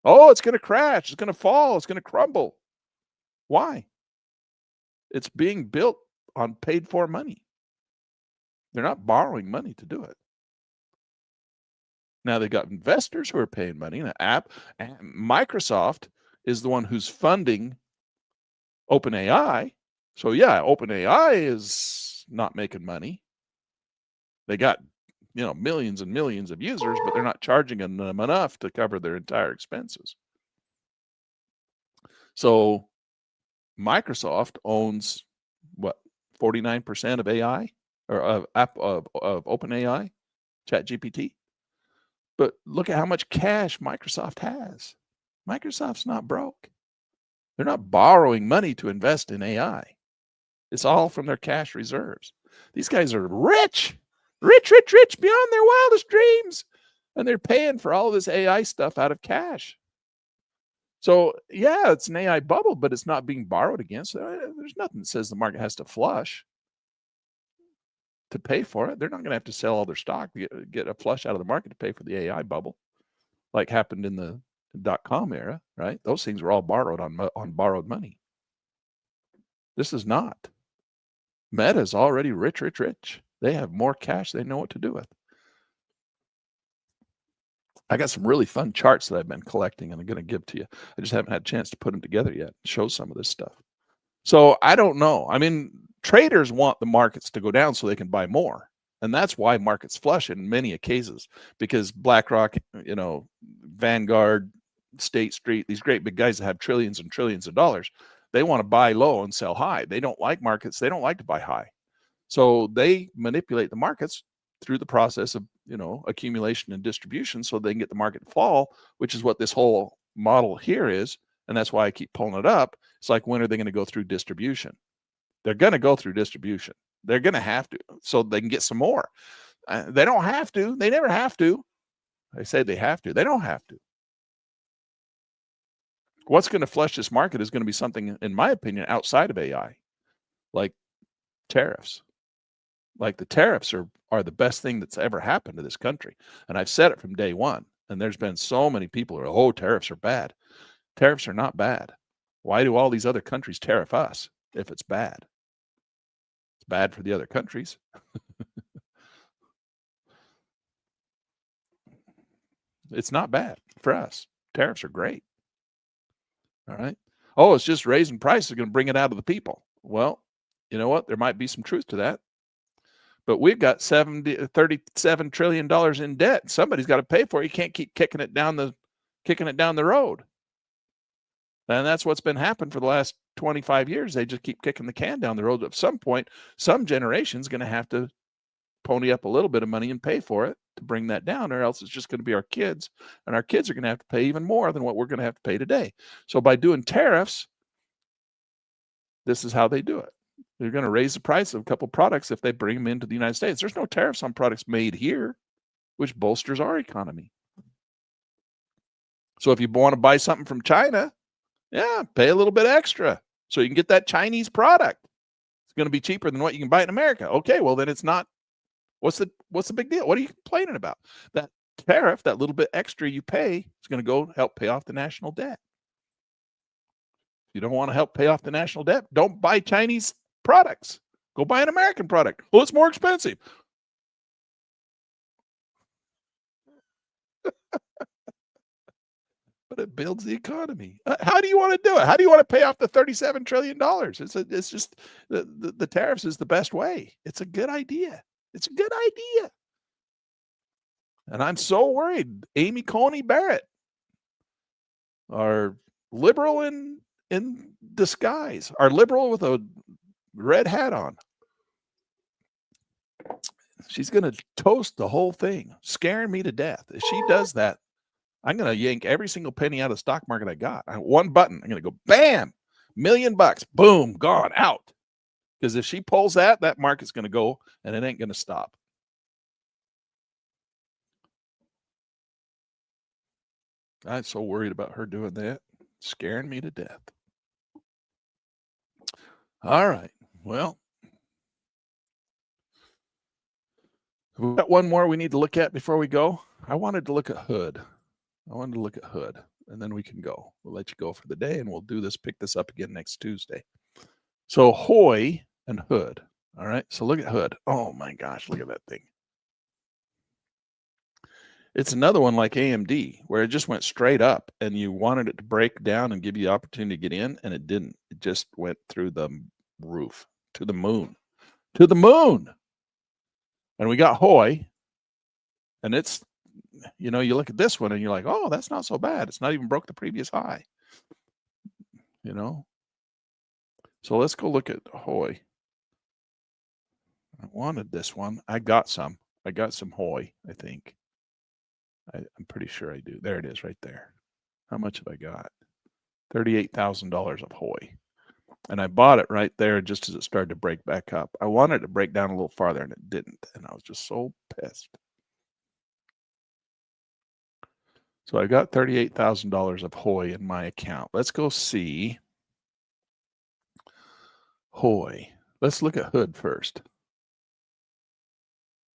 A: Oh, it's going to crash. It's going to fall. It's going to crumble. Why? It's being built on paid for money. They're not borrowing money to do it. Now they've got investors who are paying money. Microsoft is the one who's funding OpenAI. So yeah, OpenAI is not making money. They got, millions and millions of users, but they're not charging them enough to cover their entire expenses. So Microsoft owns what, 49% of AI or of OpenAI, ChatGPT. But look at how much cash Microsoft has. Microsoft's not broke. They're not borrowing money to invest in AI. It's all from their cash reserves. These guys are rich beyond their wildest dreams. And they're paying for all of this AI stuff out of cash. So yeah, it's an AI bubble, but it's not being borrowed against. There's nothing that says the market has to flush to pay for it. They're not going to have to sell all their stock to get a flush out of the market to pay for the AI bubble, like happened in the .com era, right? Those things were all borrowed on borrowed money. This is not. Meta's already rich. They have more cash. They know what to do with. I got some really fun charts that I've been collecting and I'm going to give to you. I just haven't had a chance to put them together yet, show some of this stuff. So I don't know. I mean, traders want the markets to go down so they can buy more. And that's why markets flush in many cases, because BlackRock, Vanguard, State Street, these great big guys that have trillions and trillions of dollars, they want to buy low and sell high. They don't like markets. They don't like to buy high. So they manipulate the markets through the process of, accumulation and distribution so they can get the market to fall, which is what this whole model here is. And that's why I keep pulling it up. It's like, when are they going to go through distribution? They're going to go through distribution. They're going to have to, so they can get some more. They don't have to. They never have to. They say they have to. They don't have to. What's going to flush this market is going to be something, in my opinion, outside of AI, like tariffs. Like the tariffs are the best thing that's ever happened to this country. And I've said it from day one. And there's been so many people who are, tariffs are bad. Tariffs are not bad. Why do all these other countries tariff us if it's bad? It's bad for the other countries. It's not bad for us. Tariffs are great. All right. Oh, it's just raising prices going to bring it out of the people. Well, you know what? There might be some truth to that. But we've got $37 trillion in debt. Somebody's got to pay for it. You can't keep kicking it down the road. And that's what's been happening for the last 25 years. They just keep kicking the can down the road. At some point, some generation's going to have to pony up a little bit of money and pay for it to bring that down, or else it's just going to be our kids. And our kids are going to have to pay even more than what we're going to have to pay today. So by doing tariffs, this is how they do it. They're going to raise the price of a couple products if they bring them into the United States. There's no tariffs on products made here, which bolsters our economy. So if you want to buy something from China, pay a little bit extra so you can get that Chinese product. It's going to be cheaper than what you can buy in America. Okay, well then it's not. What's the big deal? What are you complaining about? That tariff, that little bit extra you pay, is going to go help pay off the national debt. If you don't want to help pay off the national debt, don't buy Chinese products. Go buy an American product. Well, it's more expensive. But it builds the economy. How do you want to do it? How do you want to pay off the $37 trillion? It's just the tariffs is the best way. It's a good idea. It's a good idea. And I'm so worried. Amy Coney Barrett, our liberal in disguise, our liberal with a red hat on. She's going to toast the whole thing, scaring me to death. If she does that, I'm going to yank every single penny out of the stock market I got. One button. I'm going to go, bam, $1 million. Boom, gone, out. Because if she pulls that, that market's going to go and it ain't going to stop. I'm so worried about her doing that. Scaring me to death. All right. Well, we've got one more we need to look at before we go. I wanted to look at Hood. And then we can go. We'll let you go for the day, and we'll pick this up again next Tuesday. So Hoy and Hood. All right. So look at Hood. Oh my gosh, look at that thing. It's another one like AMD where it just went straight up and you wanted it to break down and give you the opportunity to get in, and it didn't. It just went through the roof to the moon. And we got Hoy, and it's, you look at this one and you're like, oh, that's not so bad. It's not even broke the previous high. So let's go look at Hoy. I wanted this one. I got some Hoy, I think. I'm pretty sure I do. There it is right there. How much have I got? $38,000 of Hoy. And I bought it right there just as it started to break back up. I wanted it to break down a little farther, and it didn't. And I was just so pissed. So I got $38,000 of Hoy in my account. Let's go see Hoy. Let's look at Hood first.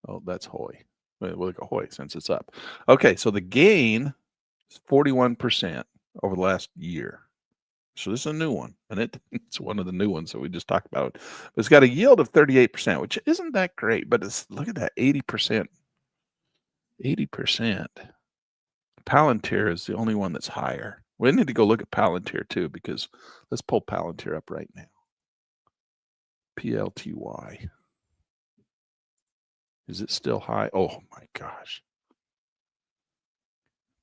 A: Oh, that's Hoy. We'll look at Hoy since it's up. Okay, so the gain is 41% over the last year. So this is a new one, and it's one of the new ones that we just talked about. But it's got a yield of 38%, which isn't that great, but look at that, 80%. 80%. Palantir is the only one that's higher. We need to go look at Palantir too, because let's pull Palantir up right now. PLTY. Is it still high? Oh my gosh.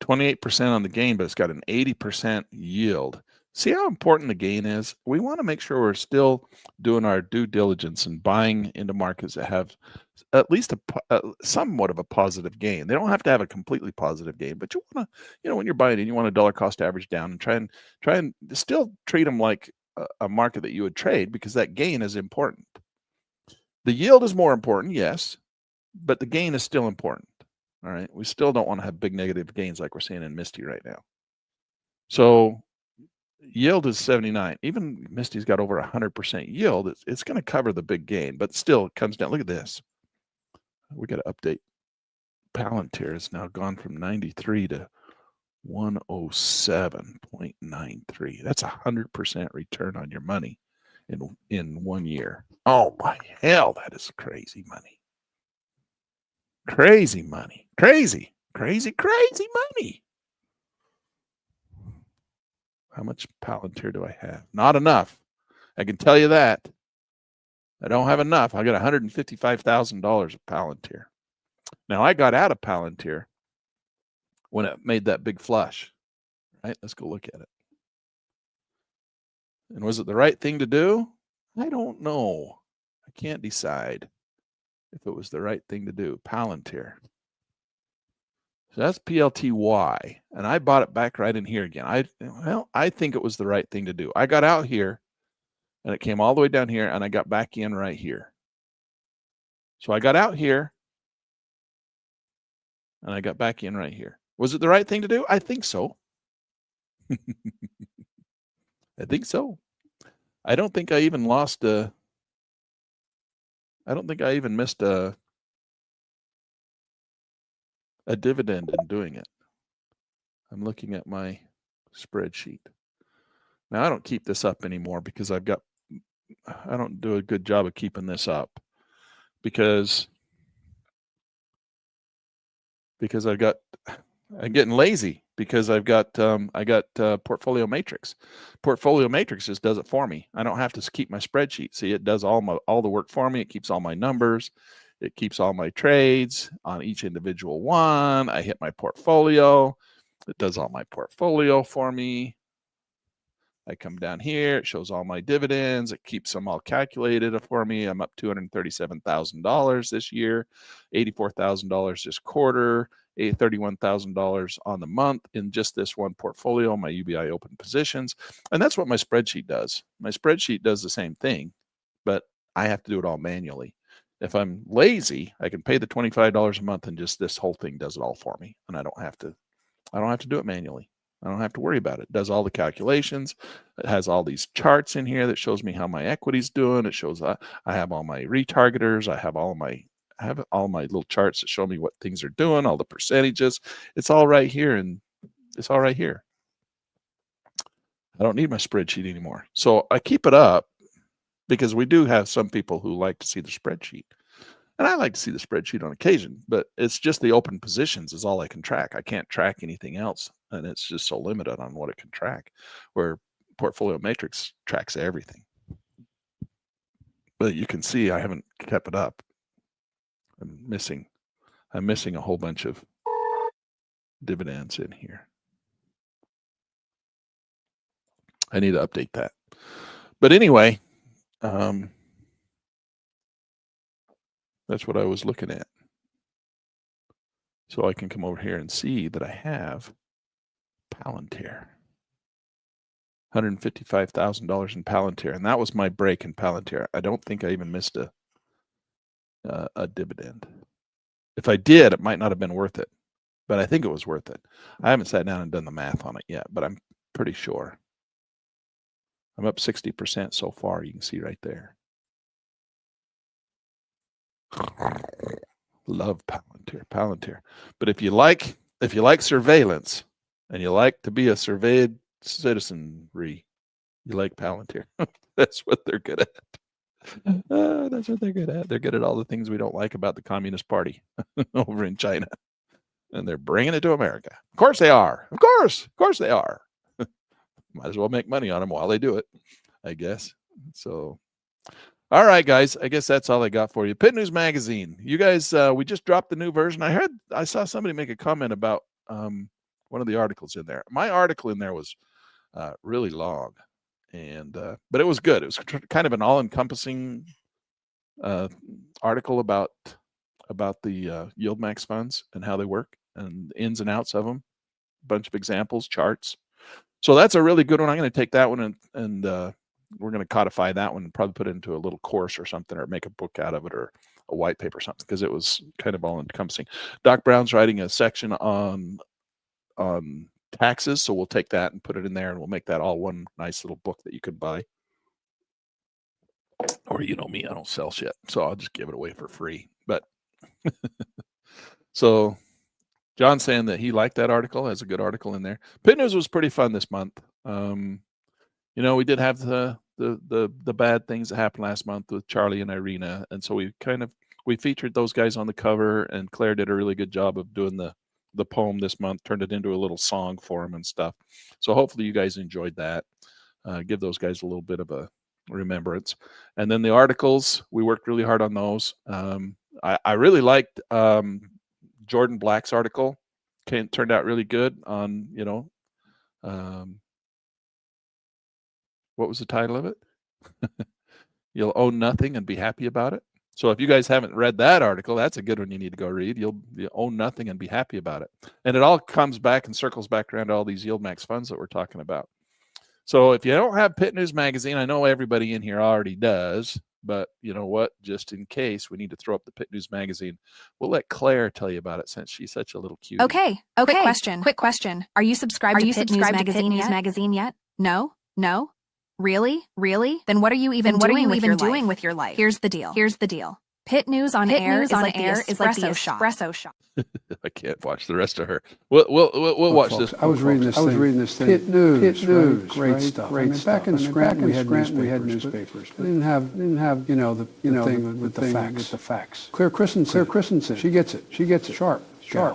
A: 28% on the gain, but it's got an 80% yield. See how important the gain is? We want to make sure we're still doing our due diligence and buying into markets that have at least somewhat of a positive gain. They don't have to have a completely positive gain, but you want to, when you're buying in, you want a dollar cost average down and try and still treat them like a market that you would trade, because that gain is important. The yield is more important, yes, but the gain is still important. All right. We still don't want to have big negative gains like we're seeing in Misty right now. So yield is 79. Even Misty's got over 100% yield. It's going to cover the big gain, but still it comes down. Look at this. We got to update. Palantir has now gone from 93 to 107.93. That's 100% return on your money in 1 year. Oh my hell, that is crazy money. Crazy money. Crazy money. How much Palantir do I have? Not enough. I can tell you that. I don't have enough. I got $155,000 of Palantir. Now, I got out of Palantir when it made that big flush. Right? Let's go look at it. And was it the right thing to do? I don't know. I can't decide if it was the right thing to do. Palantir. So that's PLTY. And I bought it back right in here again. I think it was the right thing to do. I got out here and it came all the way down here, and I got back in right here. So I got out here and I got back in right here. Was it the right thing to do? I think so. I think so. I don't think I even missed a dividend in doing it. I'm looking at my spreadsheet. Now, I don't keep this up anymore because I don't do a good job of keeping this up because I'm getting lazy because I got Portfolio Matrix. Portfolio Matrix just does it for me. I don't have to keep my spreadsheet. See, it does all the work for me. It keeps all my numbers. It keeps all my trades on each individual one. I hit my portfolio. It does all my portfolio for me. I come down here. It shows all my dividends. It keeps them all calculated for me. I'm up $237,000 this year, $84,000 this quarter, $31,000 on the month in just this one portfolio, my UBI open positions. And that's what my spreadsheet does. My spreadsheet does the same thing, but I have to do it all manually. If I'm lazy, I can pay the $25 a month and just this whole thing does it all for me. And I don't have to do it manually. I don't have to worry about it. It does all the calculations. It has all these charts in here that shows me how my equity's doing. It shows I have all my retargeters. I have all my little charts that show me what things are doing, all the percentages. It's all right here, and it's all right here. I don't need my spreadsheet anymore. So I keep it up because we do have some people who like to see the spreadsheet. And I like to see the spreadsheet on occasion, but it's just the open positions is all I can track. I can't track anything else, and it's just so limited on what it can track, where Portfolio Matrix tracks everything. But you can see I haven't kept it up. I'm missing a whole bunch of dividends in here. I need to update that. But anyway, that's what I was looking at. So I can come over here and see that I have Palantir. $155,000 in Palantir. And that was my break in Palantir. I don't think I even missed a dividend. If I did, it might not have been worth it. But I think it was worth it. I haven't sat down and done the math on it yet, but I'm pretty sure. I'm up 60% so far. You can see right there. Love Palantir. But if you like surveillance and you like to be a surveyed citizenry, you like Palantir. That's what they're good at. That's what they're good at. They're good at all the things we don't like about the Communist Party over in China. And they're bringing it to America. Of course they are. Of course they are. Might as well make money on them while they do it, I guess. So, all right, guys. I guess that's all I got for you. Pit News Magazine. You guys, we just dropped the new version. I saw somebody make a comment about one of the articles in there. My article in there was really long, and but it was good. It was kind of an all-encompassing article about the yield max funds and how they work and the ins and outs of them. A bunch of examples, charts. So that's a really good one. I'm going to take that one and we're going to codify that one and probably put it into a little course or something, or make a book out of it, or a white paper or something, because it was kind of all encompassing. Doc Brown's writing a section on taxes, so we'll take that and put it in there, and we'll make that all one nice little book that you could buy. Or, you know me, I don't sell shit, so I'll just give it away for free. But so John's saying that he liked that article. Has a good article in there. Pit News was pretty fun this month. You know, we did have the bad things that happened last month with Charlie and Irina, and so we featured those guys on the cover, and Claire did a really good job of doing the poem this month, turned it into a little song for them and stuff. So hopefully you guys enjoyed that. Give those guys a little bit of a remembrance. And then the articles, we worked really hard on those. I really liked Jordan Black's article. Turned out really good on, you know, what was the title of it? You'll own nothing and be happy about it. So if you guys haven't read that article, that's a good one you need to go read. You'll own nothing and be happy about it. And it all comes back and circles back around to all these yield max funds that we're talking about. So if you don't have Pit News Magazine, I know everybody in here already does, but you know what? Just in case, we need to throw up the Pit News Magazine. We'll let Claire tell you about it since she's such a little cutie.
B: Okay. Quick question. Are you subscribed to Pit News Magazine yet? No? Really? Then what are you even doing with your life? Here's the deal. Pit News on Air is like the espresso shop.
A: I can't watch the rest of her. We'll watch
C: folks,
A: this.
C: I was reading this thing. Pit News, right? Great stuff. Back in Scranton, we had newspapers. We didn't have you know the thing with the facts. Claire Christensen. She gets it. Sharp.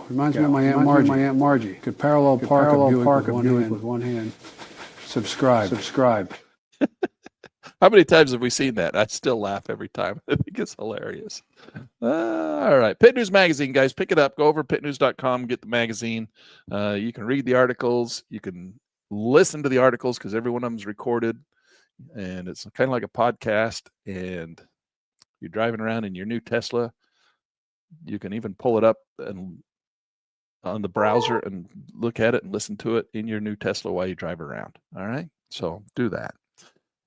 C: Reminds me of my Aunt Margie. Could parallel park a Buick with one hand. Subscribe.
A: How many times have we seen that? I still laugh every time. I think it's hilarious. All right. Pit News Magazine, guys. Pick it up. Go over pitnews.com, get the magazine. You can read the articles. You can listen to the articles because every one of them is recorded. And it's kind of like a podcast. And you're driving around in your new Tesla. You can even pull it up and on the browser and look at it and listen to it in your new Tesla while you drive around. All right. So do that.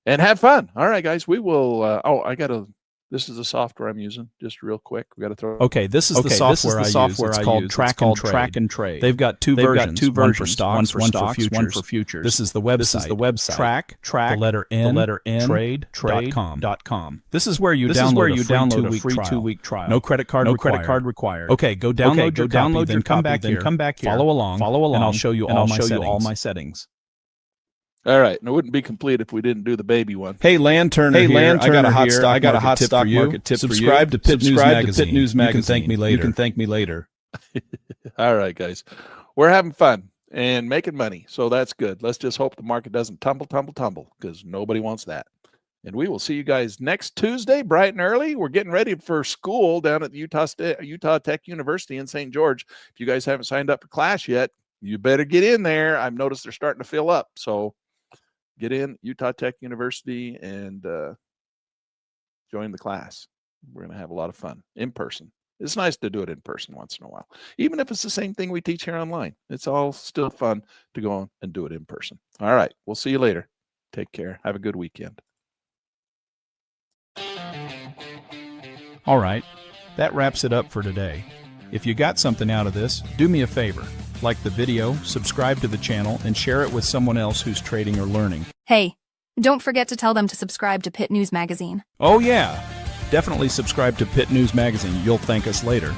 A: And have fun. All right, guys. We will. I got to This is the software I'm using, just real quick. We got to throw.
D: Okay, this is the software I use. It's called Track and Trade. They've got two versions, one for stocks, one for futures. This is the website. Track, the letter N, trade.com. This is where you download a free 2-week trial. No credit card required. Okay, go download your copy, then come back here. Follow along, and I'll show you all my settings.
A: All right, and it wouldn't be complete if we didn't do the baby one.
D: Hey, Landturner here. I got a hot stock market tip for you. Subscribe to Pitt News Magazine. You can thank me later.
A: All right, guys. We're having fun and making money, so that's good. Let's just hope the market doesn't tumble, because nobody wants that. And we will see you guys next Tuesday, bright and early. We're getting ready for school down at Utah Tech University in St. George. If you guys haven't signed up for class yet, you better get in there. I've noticed they're starting to fill up, so get in Utah Tech University and join the class. We're going to have a lot of fun in person. It's nice to do it in person once in a while, even if it's the same thing we teach here online. It's all still fun to go on and do it in person. All right. We'll see you later. Take care. Have a good weekend.
D: All right. That wraps it up for today. If you got something out of this, do me a favor. Like the video, subscribe to the channel, and share it with someone else who's trading or learning.
B: Hey, don't forget to tell them to subscribe to Pitt News Magazine.
D: Oh yeah, definitely subscribe to Pitt News Magazine. You'll thank us later.